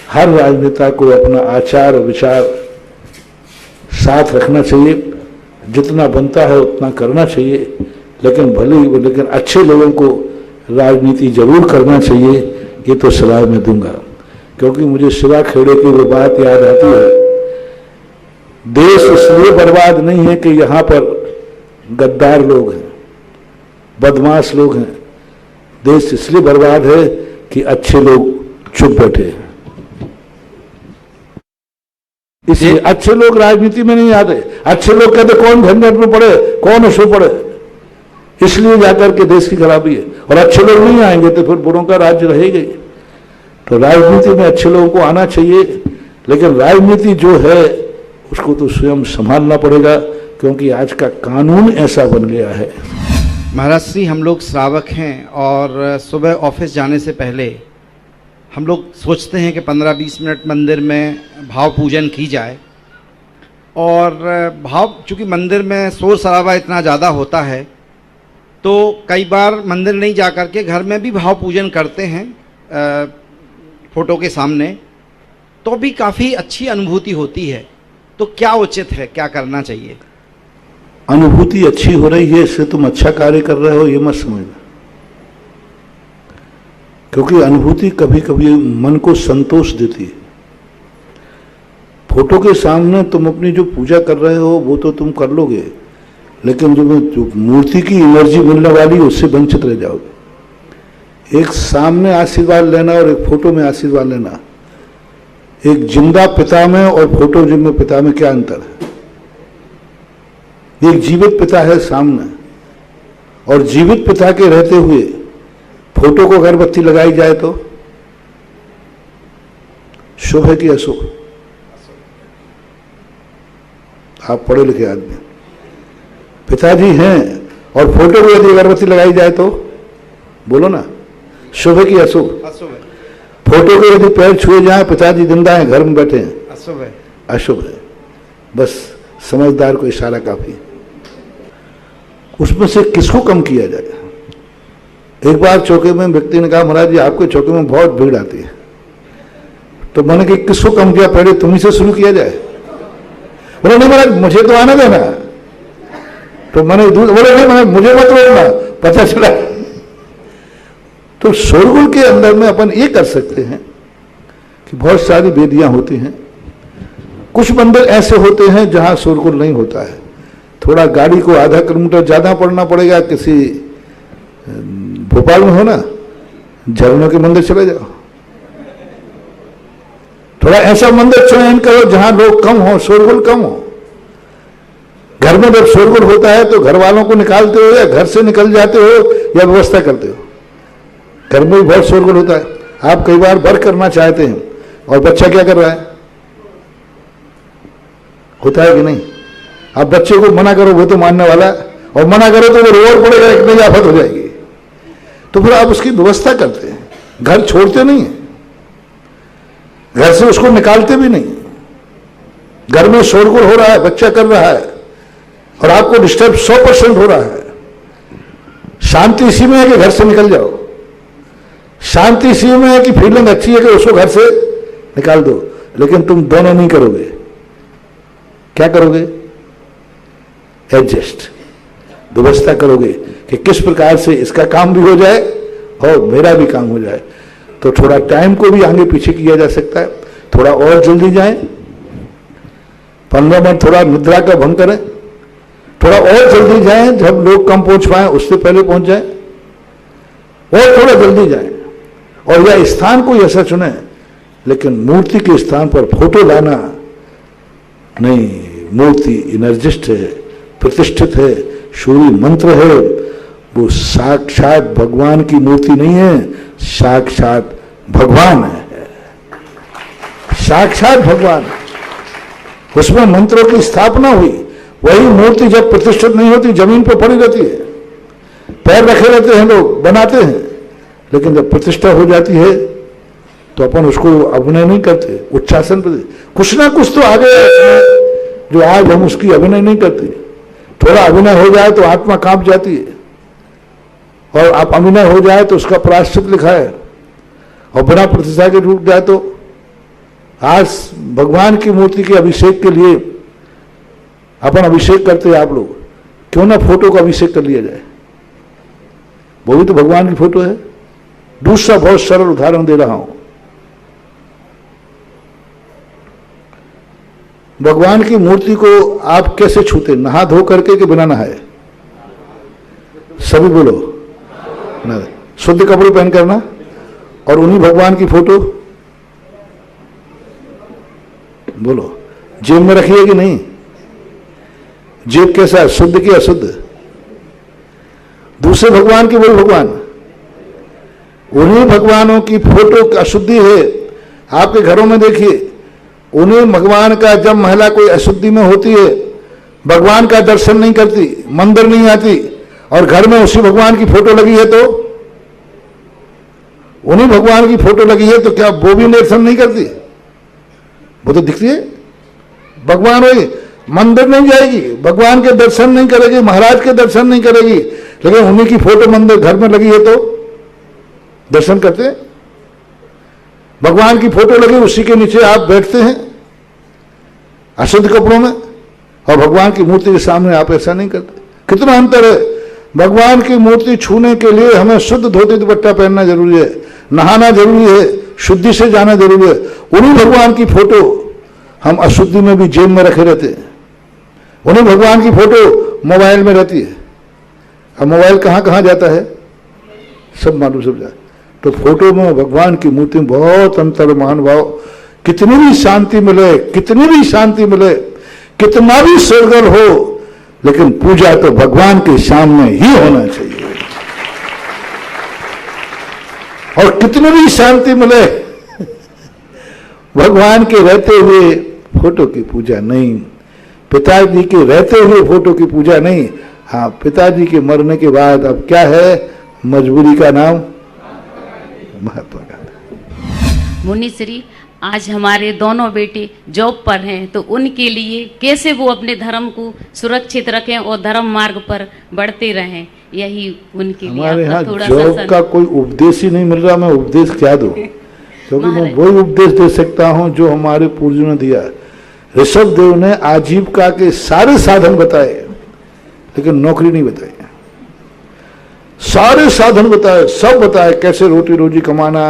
हर राजनेता को अपना आचार विचार साथ रखना चाहिए, जितना बनता है उतना करना चाहिए, लेकिन अच्छे लोगों को राजनीति जरूर करना चाहिए, ये तो सलाह मैं दूंगा। क्योंकि मुझे शिवा खेड़े की वो बात याद आती है, देश इसलिए बर्बाद नहीं है कि यहाँ पर गद्दार लोग हैं, बदमाश लोग हैं, देश इसलिए बर्बाद है कि अच्छे लोग चुप बैठे हैं। इसलिए अच्छे लोग राजनीति में नहीं आते। अच्छे लोग कहते कौन झंझट में पड़े, कौन उसमें पड़े, इसलिए जाकर के देश की खराबी है। और अच्छे लोग नहीं आएंगे तो फिर बुरों का राज्य रहेगा ही। तो राजनीति में अच्छे लोगों को आना चाहिए, लेकिन राजनीति जो है उसको तो स्वयं संभालना पड़ेगा, क्योंकि आज का कानून ऐसा बन गया है। महाराज श्री, हम लोग श्रावक हैं और सुबह ऑफिस जाने से पहले हम लोग सोचते हैं कि 15-20 मिनट मंदिर में भाव पूजन की जाए। और भाव, चूँकि मंदिर में शोर शराबा इतना ज़्यादा होता है तो कई बार मंदिर नहीं जा कर के घर में भी भाव पूजन करते हैं फोटो के सामने, तो भी काफ़ी अच्छी अनुभूति होती है। तो क्या उचित है, क्या करना चाहिए? अनुभूति अच्छी हो रही है इससे तुम अच्छा कार्य कर रहे हो, ये मत समझना। क्योंकि अनुभूति कभी कभी मन को संतोष देती है। फोटो के सामने तुम अपनी जो पूजा कर रहे हो वो तो तुम कर लोगे, लेकिन जो मूर्ति की एनर्जी मिलने वाली उससे वंचित रह जाओगे। एक सामने आशीर्वाद लेना और एक फोटो में आशीर्वाद लेना, एक जिंदा पिता में और फोटो जिंदा पिता में क्या अंतर है? एक जीवित पिता है सामने, और जीवित पिता के रहते हुए फोटो को अगरबत्ती लगाई जाए तो शुभ है कि अशुभ? आप पढ़े लिखे आदमी, पिताजी हैं और फोटो को यदि अगरबत्ती लगाई जाए तो बोलो ना, शुभ है कि अशुभ? अशुभ है। फोटो को यदि पैर छुए जाए, पिताजी जिंदा हैं, घर में बैठे हैं, अशुभ है। अशुभ है। बस समझदार को इशारा काफी। उसमें से किसको कम किया जाए? एक बार चौके में व्यक्ति ने कहा, महाराज जी आपके चौके में बहुत भीड़ आती है। तो मैंने कहा किसको कम किया, पहले तुम्ही से शुरू किया जाए। बोले नहीं महाराज मुझे तो आने देना। तो मैंने बोले नहीं महाराज मुझे मत रोकना, पता चला। तो शोरगुल के अंदर में अपन ये कर सकते हैं कि बहुत सारी वेदियां होती हैं। कुछ मंदिर ऐसे होते हैं जहां शोरगुल नहीं होता है। थोड़ा गाड़ी को आधा किलोमीटर ज्यादा पड़ना पड़ेगा। किसी भोपाल में हो ना, झरनों के मंदिर चले जाओ। थोड़ा ऐसा मंदिर चयन करो जहां लोग कम हो, शोरगुल कम हो। घर में जब शोरगुल होता है तो घर वालों को निकालते हो या घर से निकल जाते हो या व्यवस्था करते हो? घर में भी बहुत शोरगुल होता है। आप कई बार वर्क करना चाहते हैं और बच्चा क्या कर रहा है, होता है कि नहीं? आप बच्चे को मना करो वो तो मानने वाला है, और मना करो तो वो रोड पड़ेगा, एक नई आफत हो जाएगी। तो फिर आप उसकी व्यवस्था करते हैं, घर छोड़ते नहीं है, घर से उसको निकालते भी नहीं। घर में शोरगुल हो रहा है, बच्चा कर रहा है और आपको डिस्टर्ब 100% हो रहा है। शांति इसी में है कि घर से निकल जाओ। शांति इसी में है कि फीलिंग अच्छी है कि उसको घर से निकाल दो। लेकिन तुम दोनों नहीं करोगे। क्या करोगे? एडजस्ट, व्यवस्था करोगे कि किस प्रकार से इसका काम भी हो जाए और मेरा भी काम हो जाए। तो थोड़ा टाइम को भी आगे पीछे किया जा सकता है। थोड़ा और जल्दी जाए, 15 मिनट थोड़ा निद्रा का भंग करें, थोड़ा और जल्दी जाए, जब लोग कम पहुंच पाए उससे पहले पहुंच जाए, और थोड़ा जल्दी जाए। और यह स्थान को ऐसा चुने, लेकिन मूर्ति के स्थान पर फोटो लाना नहीं। मूर्ति एनर्जिस्ट है, प्रतिष्ठित है, सूर्य मंत्र है। वो साक्षात भगवान की मूर्ति नहीं है, साक्षात भगवान है, साक्षात भगवान। उसमें मंत्रों की स्थापना हुई। वही मूर्ति जब प्रतिष्ठित नहीं होती जमीन पर पड़ी रहती है, पैर रखे रहते हैं, लोग बनाते हैं। लेकिन जब प्रतिष्ठा हो जाती है तो अपन उसको अभिनय नहीं करते, उच्चासन पर कुछ ना कुछ तो आगे जो आज हम उसकी अभिनय नहीं करते। थोड़ा अभिनय हो जाए तो आत्मा कांप जाती है, और आप अभिनय हो जाए तो उसका प्रायश्चित लिखा है, और बिना प्रतिष्ठा के टूट जाए तो। आज भगवान की मूर्ति के अभिषेक के लिए अपन अभिषेक करते हैं। आप लोग क्यों ना फोटो का अभिषेक कर लिया जाए, वो भी तो भगवान की फोटो है। दूसरा बहुत सरल उदाहरण दे रहा हूं। भगवान की मूर्ति को आप कैसे छूते? नहा धो करके कि बिना नहाए? सभी बोलो ना। शुद्ध कपड़े पहन करना, और उन्हीं भगवान की फोटो बोलो। जेब में रखी है कि नहीं? जेब कैसा है, शुद्ध कि अशुद्ध? दूसरे भगवान के वही भगवान, उन्हीं भगवानों की फोटो अशुद्धि है। आपके घरों में देखिए, उन्हीं भगवान का जब महिला कोई अशुद्धि में होती है, भगवान का दर्शन नहीं करती, मंदिर नहीं आती, और घर में उसी भगवान की फोटो लगी है, तो उन्हीं भगवान की फोटो लगी है, तो क्या वो भी दर्शन नहीं करती? वो तो दिखती है। भगवान वही, मंदिर नहीं जाएगी, भगवान के दर्शन नहीं करेगी, महाराज के दर्शन नहीं करेगी, लेकिन उन्हीं की फोटो मंदिर घर में लगी है तो दर्शन करते हैं। भगवान की फोटो लगी, उसी के नीचे आप बैठते हैं अशुद्ध कपड़ों में, और भगवान की मूर्ति के सामने आप ऐसा नहीं करते। कितना अंतर है। भगवान की मूर्ति छूने के लिए हमें शुद्ध धोती दुपट्टा पहनना जरूरी है, नहाना जरूरी है, शुद्धि से जाना जरूरी है। उन्हीं भगवान की फोटो हम अशुद्धि में भी जेब में रखे रहते हैं। उन्हीं भगवान की फोटो मोबाइल में रहती है। अब मोबाइल कहाँ कहाँ जाता है सब मालूम, सब जाता। तो फोटो में भगवान की मूर्ति में बहुत अंतर। महानुभाव, कितनी भी शांति मिले, कितनी भी शांति मिले, कितना भी सरगल हो, लेकिन पूजा तो भगवान के सामने ही होना चाहिए। और कितनी भी शांति मिले, भगवान के रहते हुए फोटो की पूजा नहीं, पिताजी के रहते हुए फोटो की पूजा नहीं। हाँ, पिताजी के मरने के बाद अब क्या है, मजबूरी का नाम महात्मा गांधी। मुनिश्री, आज हमारे दोनों बेटे जॉब पर हैं, तो उनके लिए कैसे वो अपने धर्म को सुरक्षित रखें और धर्म मार्ग पर बढ़ते रहें, यही उनके लिए हमारे यहाँ थोड़ा जॉब का कोई उपदेश ही नहीं मिल रहा। मैं उपदेश क्या दूं, क्योंकि मैं वही उपदेश दे सकता हूं जो हमारे पूर्वजों ने दिया। ऋषभ देव ने आजीविका के सारे साधन बताए, लेकिन नौकरी नहीं बताई। सारे साधन बताए, सब बताए, कैसे रोटी रोजी कमाना,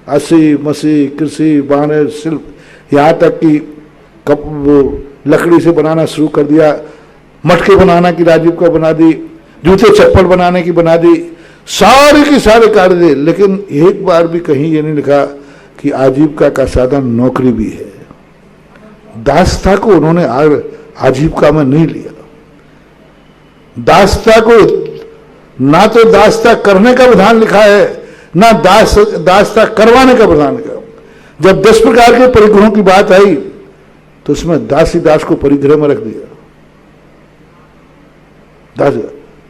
अस्सी मसी, कृषि, वाणिज्य, शिल्प, यहाँ तक कि लकड़ी से बनाना शुरू कर दिया, मटके बनाना की आजीविका बना दी, जूते चप्पल बनाने की बना दी, सारे के सारे कार्य दे। लेकिन एक बार भी कहीं ये नहीं लिखा कि आजीविका का साधन नौकरी भी है। दासता को उन्होंने आजीविका में नहीं लिया। दासता को ना तो दासता करने का विधान लिखा है, ना दासता करवाने का विधान लिखा। जब 10 प्रकार के परिग्रहों की बात आई तो उसमें दासी दास को परिग्रह में रख दिया।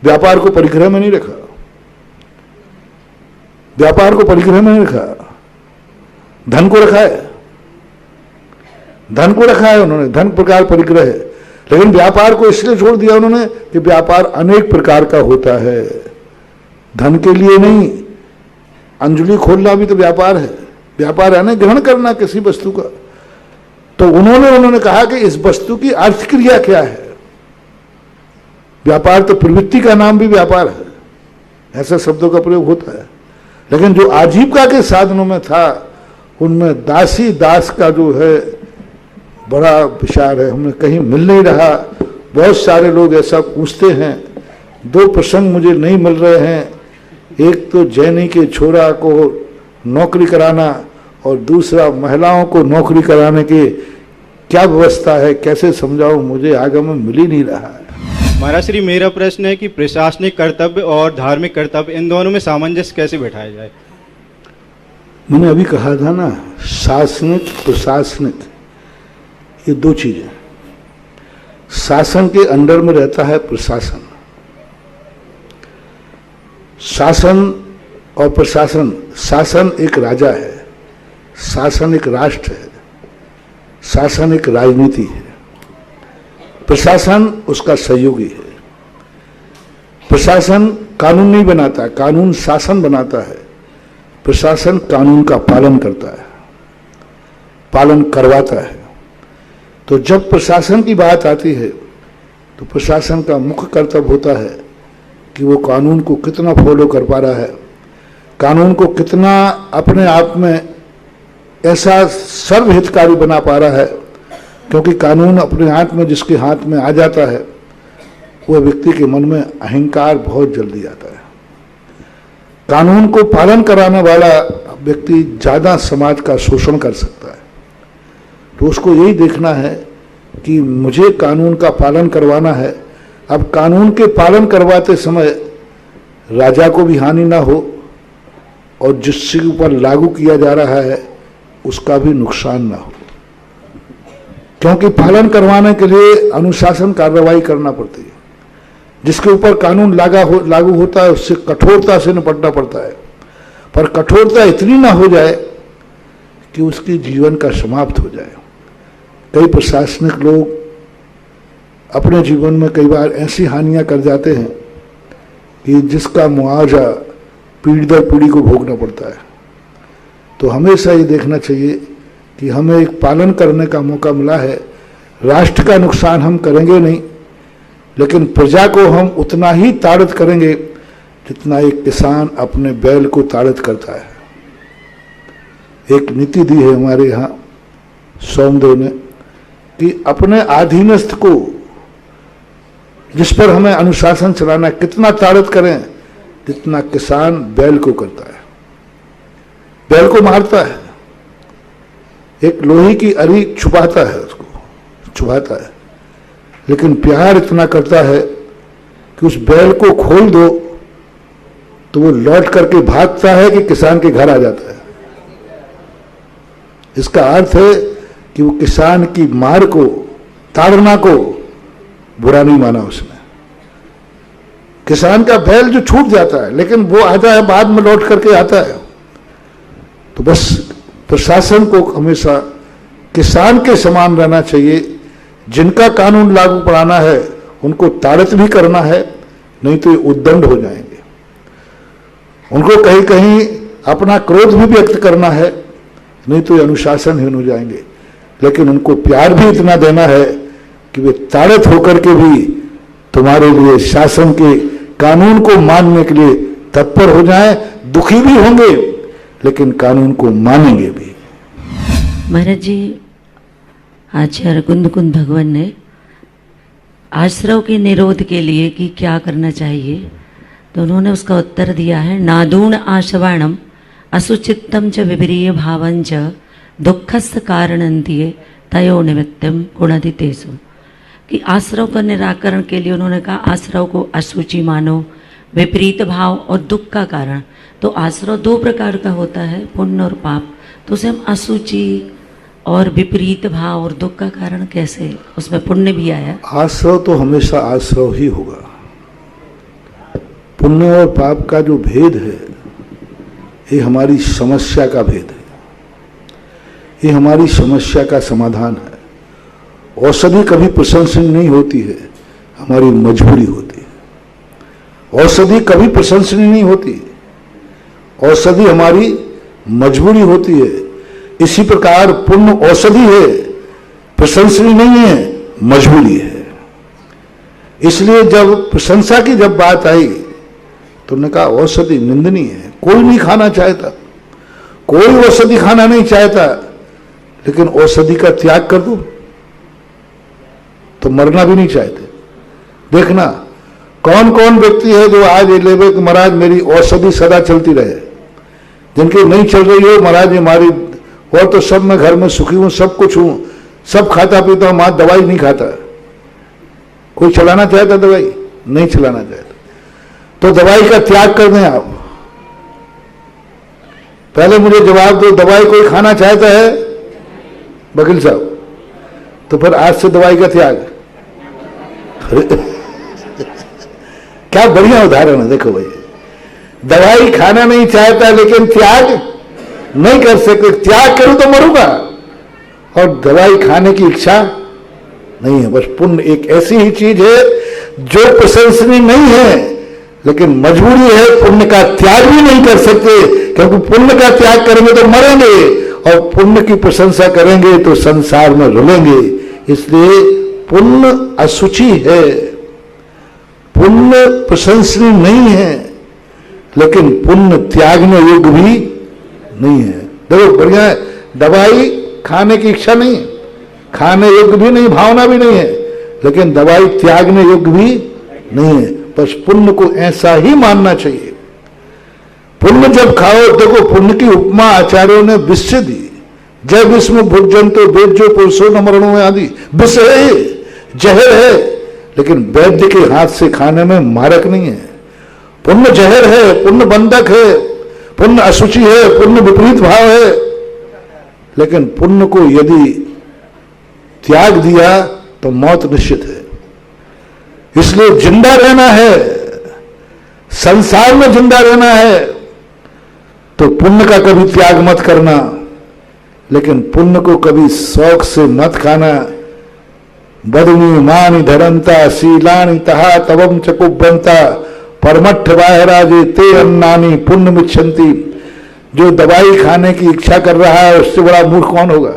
व्यापार को परिग्रह में नहीं रखा, व्यापार को परिग्रह में नहीं रखा, धन को रखा है, धन को रखा है उन्होंने, धन प्रकार परिग्रह है। लेकिन व्यापार को इसलिए छोड़ दिया उन्होंने कि व्यापार अनेक प्रकार का होता है, धन के लिए नहीं। अंजलि खोलना भी तो व्यापार है, व्यापार है ना ग्रहण करना किसी वस्तु का। तो उन्होंने कहा कि इस वस्तु की अर्थ क्रिया क्या है। व्यापार तो प्रवृत्ति का नाम भी व्यापार है, ऐसे शब्दों का प्रयोग होता है। लेकिन जो आजीविका के साधनों में था उनमें दासी दास का जो है बड़ा विचार है, हमें कहीं मिल नहीं रहा। बहुत सारे लोग ऐसा पूछते हैं। 2 प्रसंग मुझे नहीं मिल रहे हैं, एक तो जैनी के छोरा को नौकरी कराना और दूसरा महिलाओं को नौकरी कराने की क्या व्यवस्था है, कैसे समझाऊं, मुझे आगे में मिल ही नहीं रहा है। महाराज श्री, मेरा प्रश्न है कि प्रशासनिक कर्तव्य और धार्मिक कर्तव्य इन दोनों में सामंजस्य कैसे बैठाया जाए। मैंने अभी कहा था ना, शासनिक प्रशासनिक ये 2 चीजें। शासन के अंडर में रहता है प्रशासन। शासन और प्रशासन, शासन एक राजा है, शासन एक राष्ट्र है, शासन एक राजनीति है, प्रशासन उसका सहयोगी है। प्रशासन कानून नहीं बनाता, कानून शासन बनाता है। प्रशासन कानून का पालन करता है, पालन करवाता है। तो जब प्रशासन की बात आती है तो प्रशासन का मुख्य कर्तव्य होता है कि वो कानून को कितना फॉलो कर पा रहा है, कानून को कितना अपने आप में ऐसा सर्वहितकारी बना पा रहा है। क्योंकि कानून अपने हाथ में जिसके हाथ में आ जाता है वह व्यक्ति के मन में अहंकार बहुत जल्दी आता है। कानून को पालन कराने वाला व्यक्ति ज्यादा समाज का शोषण कर सकता है। तो उसको यही देखना है कि मुझे कानून का पालन करवाना है। अब कानून के पालन करवाते समय राजा को भी हानि ना हो और जिसके ऊपर लागू किया जा रहा है उसका भी नुकसान ना हो, क्योंकि पालन करवाने के लिए अनुशासन कार्रवाई करना पड़ती है। जिसके ऊपर कानून लागू होता है उससे कठोरता से निपटना पड़ता है, पर कठोरता इतनी ना हो जाए कि उसकी जीवन का समाप्त हो जाए। कई प्रशासनिक लोग अपने जीवन में कई बार ऐसी हानियां कर जाते हैं कि जिसका मुआवजा पीढ़ी दर पीढ़ी को भोगना पड़ता है। तो हमेशा ये देखना चाहिए कि हमें एक पालन करने का मौका मिला है। राष्ट्र का नुकसान हम करेंगे नहीं, लेकिन प्रजा को हम उतना ही ताड़ित करेंगे जितना एक किसान अपने बैल को ताड़ित करता है। एक नीति दी है हमारे यहाँ सोमदेव ने कि अपने अधीनस्थ को, जिस पर हमें अनुशासन चलाना, कितना ताड़ित करें जितना किसान बैल को करता है। बैल को मारता है, एक लोहे की अरी छुपाता है, उसको छुपाता है, लेकिन प्यार इतना करता है कि उस बैल को खोल दो तो वो लौट करके भागता है कि किसान के घर आ जाता है। इसका अर्थ है कि वो किसान की मार को, ताड़ना को बुरा नहीं माना उसने। किसान का बैल जो छूट जाता है लेकिन वो आता है बाद में लौट करके आता है। तो बस प्रशासन को हमेशा किसान के समान रहना चाहिए। जिनका कानून लागू पड़ाना है उनको ताड़ित भी करना है, नहीं तो ये उद्दंड हो जाएंगे। उनको कहीं कहीं अपना क्रोध भी व्यक्त करना है, नहीं तो ये अनुशासनहीन हो जाएंगे। लेकिन उनको प्यार भी इतना देना है कि वे ताड़ित होकर के भी तुम्हारे लिए शासन के कानून को मानने के लिए तत्पर हो जाएं। दुखी भी होंगे लेकिन कानून को मानेंगे भी। महाराज जी, आचार्य कुंद भगवान ने आश्रव के निरोध के लिए कि क्या करना चाहिए, तो उन्होंने उसका उत्तर दिया है, नादूण आशवाणम असुचित्तम च विपरीय भावं च दुखस्य कारणंतिये तयो निमित्तम गुणादितेषु। कि आश्रव का निराकरण के लिए उन्होंने कहा आश्रव को अशुचि मानो, विपरीत भाव और दुख का कारण। तो आश्रव दो प्रकार का होता है, पुण्य और पाप। तो उसे हम अशुचि और विपरीत भाव और दुख का कारण कैसे, उसमें पुण्य भी आया। आश्रव तो हमेशा आश्रव ही होगा। पुण्य और पाप का जो भेद है ये हमारी समस्या का भेद है, ये हमारी समस्या का समाधान है। औषधि कभी प्रशंसनीय नहीं होती है, हमारी मजबूरी होती है। औषधि कभी प्रशंसनीय नहीं होती, औषधि हमारी मजबूरी होती है। इसी प्रकार पुण्य औषधि है, प्रशंसनीय नहीं है, मजबूरी है। इसलिए जब प्रशंसा की जब बात आई तो उन्होंने कहा औषधि निंदनीय है, कोई नहीं खाना चाहता, कोई औषधि खाना नहीं चाहता, लेकिन औषधि का त्याग कर दो तो मरना भी नहीं चाहते। देखना कौन कौन व्यक्ति है जो आज ये लेवे कि महाराज मेरी औषधि सदा चलती रहे, जिनकी नहीं चल रही हो महाराज हमारी, और तो सब मैं घर में सुखी हूं, सब कुछ हूं, सब खाता पीता हूं, मां दवाई नहीं खाता। कोई चलाना चाहता दवाई? नहीं चलाना चाहता। तो दवाई का त्याग कर दें आप। पहले मुझे जवाब दो, दवाई कोई खाना चाहता है वकील साहब? तो फिर आज से दवाई का त्याग। क्या बढ़िया उदाहरण है, देखो भाई, दवाई खाना नहीं चाहता लेकिन त्याग नहीं कर सकते। त्याग करूं तो मरूंगा, और दवाई खाने की इच्छा नहीं है। बस पुण्य एक ऐसी ही चीज है जो प्रशंसनीय नहीं है, लेकिन मजबूरी है, पुण्य का त्याग भी नहीं कर सकते, क्योंकि पुण्य का त्याग करेंगे तो मरेंगे, और पुण्य की प्रशंसा करेंगे तो संसार में रुलेंगे। इसलिए पुण्य अशुचि है, पुण्य प्रशंसनीय नहीं है, लेकिन पुण्य त्यागने योग्य भी नहीं है। देखो बढ़िया है, दवाई खाने की इच्छा नहीं है, खाने योग्य भी नहीं, भावना भी नहीं है, लेकिन दवाई त्यागने योग्य भी नहीं है। बस पुण्य को ऐसा ही मानना चाहिए। पुण्य जब खाओ, देखो पुण्य की उपमा आचार्यों ने विष से दी। जय विष्णु भुजंतो वेद्यो पुरुषो न मरणो आदि। विष है, जहर है, लेकिन वैद्य के हाथ से खाने में मारक नहीं है। पुण्य जहर है, पुण्य बंधक है, पुण्य अशुचि है, पुण्य विपरीत भाव है, लेकिन पुण्य को यदि त्याग दिया तो मौत निश्चित है। इसलिए जिंदा रहना है, संसार में जिंदा रहना है, तो पुण्य का कभी त्याग मत करना, लेकिन पुण्य को कभी शौक से मत खाना। बदनी मानी धरंता शीलानी तहा तवम चकुबंता परमठ बाहराजे ते अन्नानी पुण्य मिच्छन्ति। जो दवाई खाने की इच्छा कर रहा है उससे बड़ा मूर्ख कौन होगा?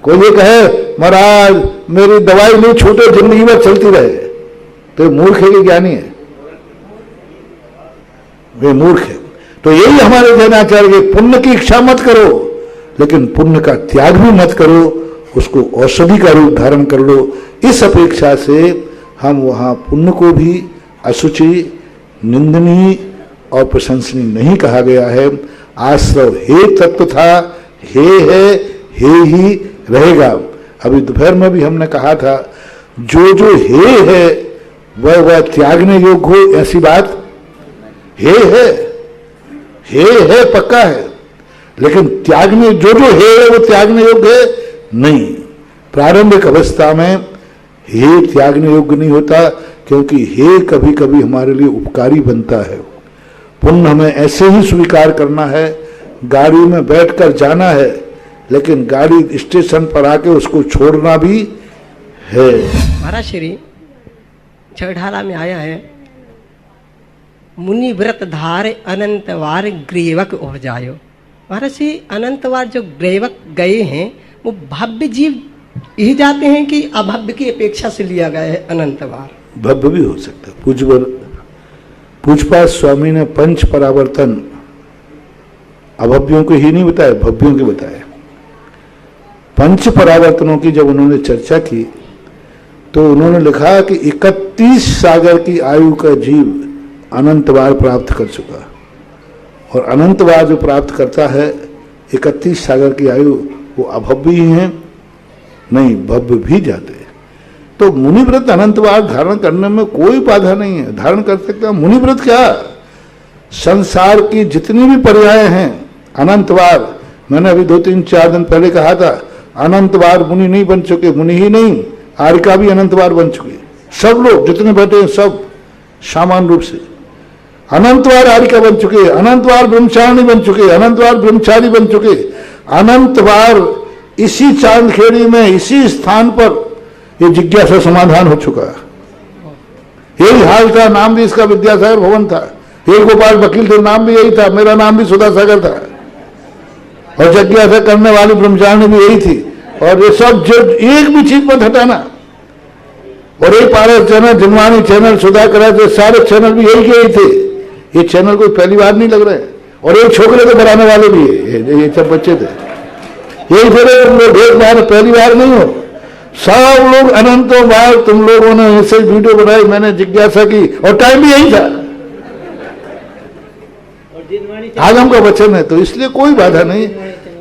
कोई ये कहे महाराज मेरी दवाई नहीं छूटे, जिंदगी भर चलती रहे, तो मूर्ख है कि ज्ञानी है? वे मूर्ख है। तो यही हमारे जैनाचार्य के, पुण्य की इच्छा मत करो, लेकिन पुण्य का त्याग भी मत करो, उसको औषधि का रूप धारण कर लो। इस अपेक्षा से हम वहां पुण्य को भी अशुचि, निंदनीय और प्रशंसनीय नहीं कहा गया है। आश्रव हे तत्व था, हे है, हे ही रहेगा। अभी दोपहर में भी हमने कहा था, जो जो हे है वह त्यागने योग्य हो, ऐसी बात हे है पक्का है, लेकिन त्यागने जो है वो त्यागने योग्य है नहीं। प्रारंभिक अवस्था में हे त्यागने योग्य नहीं होता, क्योंकि हे कभी कभी हमारे लिए उपकारी बनता है। पुण्य हमें ऐसे ही स्वीकार करना है। गाड़ी में बैठकर जाना है, लेकिन गाड़ी स्टेशन पर आके उसको छोड़ना भी है। महाराज श्री छठाला में आया है, मुनि व्रत धार अनंतवार ग्रीवक उपजायो। महाराज श्री अनंतवार जो ग्रीवक गए हैं वो भव्य जीव यही जाते हैं कि अभव्य की अपेक्षा से लिया गया है अनंतवार? भव्य भी हो सकता है। पूजपाद स्वामी ने पंच परावर्तन अभव्यों को ही नहीं बताया, भव्यों के बताया। पंच परावर्तनों की जब उन्होंने चर्चा की तो उन्होंने लिखा कि 31 सागर की आयु का जीव अनंतवार प्राप्त कर चुका, और अनंतवार जो प्राप्त करता है 31 सागर की आयु, वो अभव्य ही है, नहीं भव्य भी जाते हैं। तो मुनिव्रत अनंतवार धारण करने में कोई बाधा नहीं है, धारण कर सकता। मुनिव्रत क्या, संसार की जितनी भी पर्याय हैं अनंतवार, मैंने अभी 2-3-4 दिन पहले कहा था, अनंतवार मुनि नहीं बन चुके, मुनि ही नहीं आर्यका भी अनंतवार बन चुके। सब लोग जितने बैठे हैं सब सामान्य रूप से अनंतवार आर्यका बन चुके, अनंतवार ब्रह्मचारिणी बन चुके, अनंतवार ब्रह्मचारी बन चुके। अनंतवार इसी चांदखेड़ी में, इसी स्थान पर ये जिज्ञासा समाधान हो चुका। यही हाल था, नाम भी इसका विद्यासागर भवन था। ये गोपाल वकील थे, नाम भी यही था, मेरा नाम भी सुधा सागर था, और जिज्ञासा करने वाली ब्रह्मचारिणी भी यही थी। और ये सब जो एक भी चीज मत हटाना। और ये पारस चैनल, जिनवानी चैनल, सुधा करा, सारे चैनल भी यही के ही थे। ये चैनल कोई पहली बार नहीं लग रहा है, और एक छोकरे तो बनाने वाले भी है, ये सब बच्चे थे, यही थे। तुम लोग एक बार पहली बार नहीं हो, सब लोग अनंतों बार तुम लोगों ने ऐसे वीडियो बनाई, मैंने जिज्ञासा की, और टाइम भी यही था। आगम का वचन है, तो इसलिए कोई बाधा नहीं।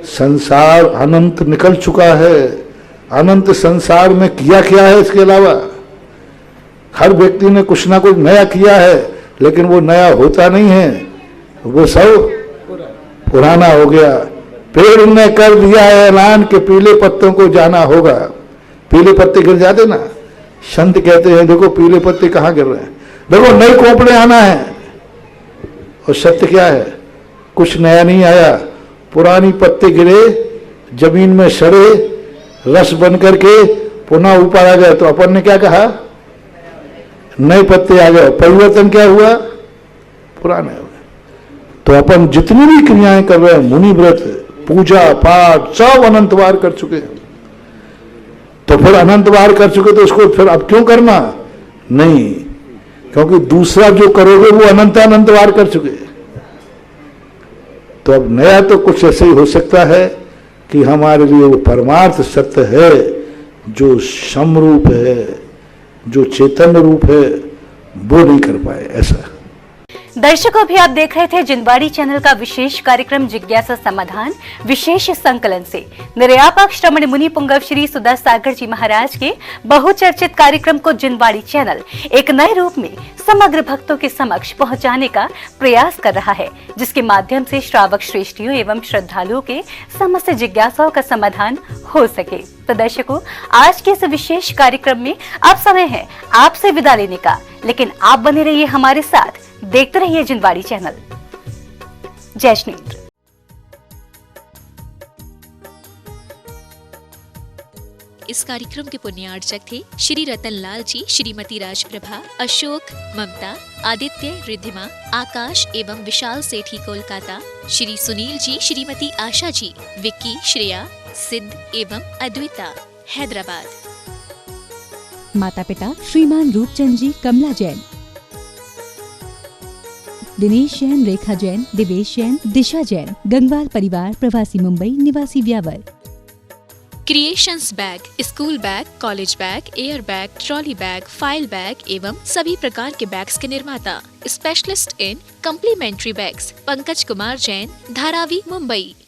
संसार अनंत निकल चुका है, अनंत संसार में किया क्या है, इसके अलावा हर व्यक्ति ने कुछ ना कुछ नया किया है, लेकिन वो नया होता नहीं है, वो सब पुराना हो गया। पेड़ ने कर दिया है ऐलान के पीले पत्तों को जाना होगा। पीले पत्ते गिर जाते ना, संत कहते हैं देखो पीले पत्ते कहाँ गिर रहे हैं, देखो नए कोपड़े आना है। और सत्य क्या है, कुछ नया नहीं आया, पुरानी पत्ते गिरे, जमीन में सड़े, रस बन करके पुनः ऊपर आ गए। तो अपन ने क्या कहा, नए पत्ते आ गए। परिवर्तन क्या हुआ, पुराने हो गए। तो अपन जितनी भी क्रियाएं कर रहे हैं, मुनि व्रत, पूजा पाठ, सब अनंतवार कर चुके हैं। तो फिर अनंतवार कर चुके तो उसको फिर अब क्यों करना, नहीं, क्योंकि दूसरा जो करोगे वो अनंतवार कर चुके। तो अब नया तो कुछ ऐसे ही हो सकता है कि हमारे लिए वो परमार्थ सत्य है, जो समरूप है, जो चैतन्य रूप है, वो नहीं कर पाए ऐसा। दर्शकों भी आप देख रहे थे जिनवाड़ी चैनल का विशेष कार्यक्रम जिज्ञासा समाधान विशेष संकलन से निर्यापक श्रमण मुनि पुंगव श्री सुधा सागर जी महाराज के बहुचर्चित कार्यक्रम को जिनवाड़ी चैनल एक नए रूप में समग्र भक्तों के समक्ष पहुंचाने का प्रयास कर रहा है, जिसके माध्यम से श्रावक श्रेष्ठियों एवं श्रद्धालुओं के समस्त जिज्ञासाओं का समाधान हो सके। तो दर्शकों, आज के इस विशेष कार्यक्रम में अब समय है आपसे विदा लेने का, लेकिन आप बने रहिए हमारे साथ, देखते रहिए जिनवाड़ी चैनल। जय श्री नेत्र। इस कार्यक्रम के पुण्यार्चक थे श्री रतन लाल जी, श्रीमती राजप्रभा, अशोक, ममता, आदित्य, रिद्धिमा, आकाश एवं विशाल सेठी कोलकाता, श्री सुनील जी, श्रीमती आशा जी, विक्की, श्रेया, सिद्ध एवं अद्विता, हैदराबाद। माता पिता श्रीमान रूपचंद जी, कमला जैन, दिनेश जैन, रेखा जैन, दिवेश जैन, दिशा जैन, गंगवाल परिवार, प्रवासी मुंबई, निवासी Beawar. Creations bag, school bag, college bag, air bag, trolley bag, file bag एवं सभी प्रकार के बैग्स के निर्माता, specialist in complimentary bags, Pankaj Kumar Jain, Dharavi, Mumbai.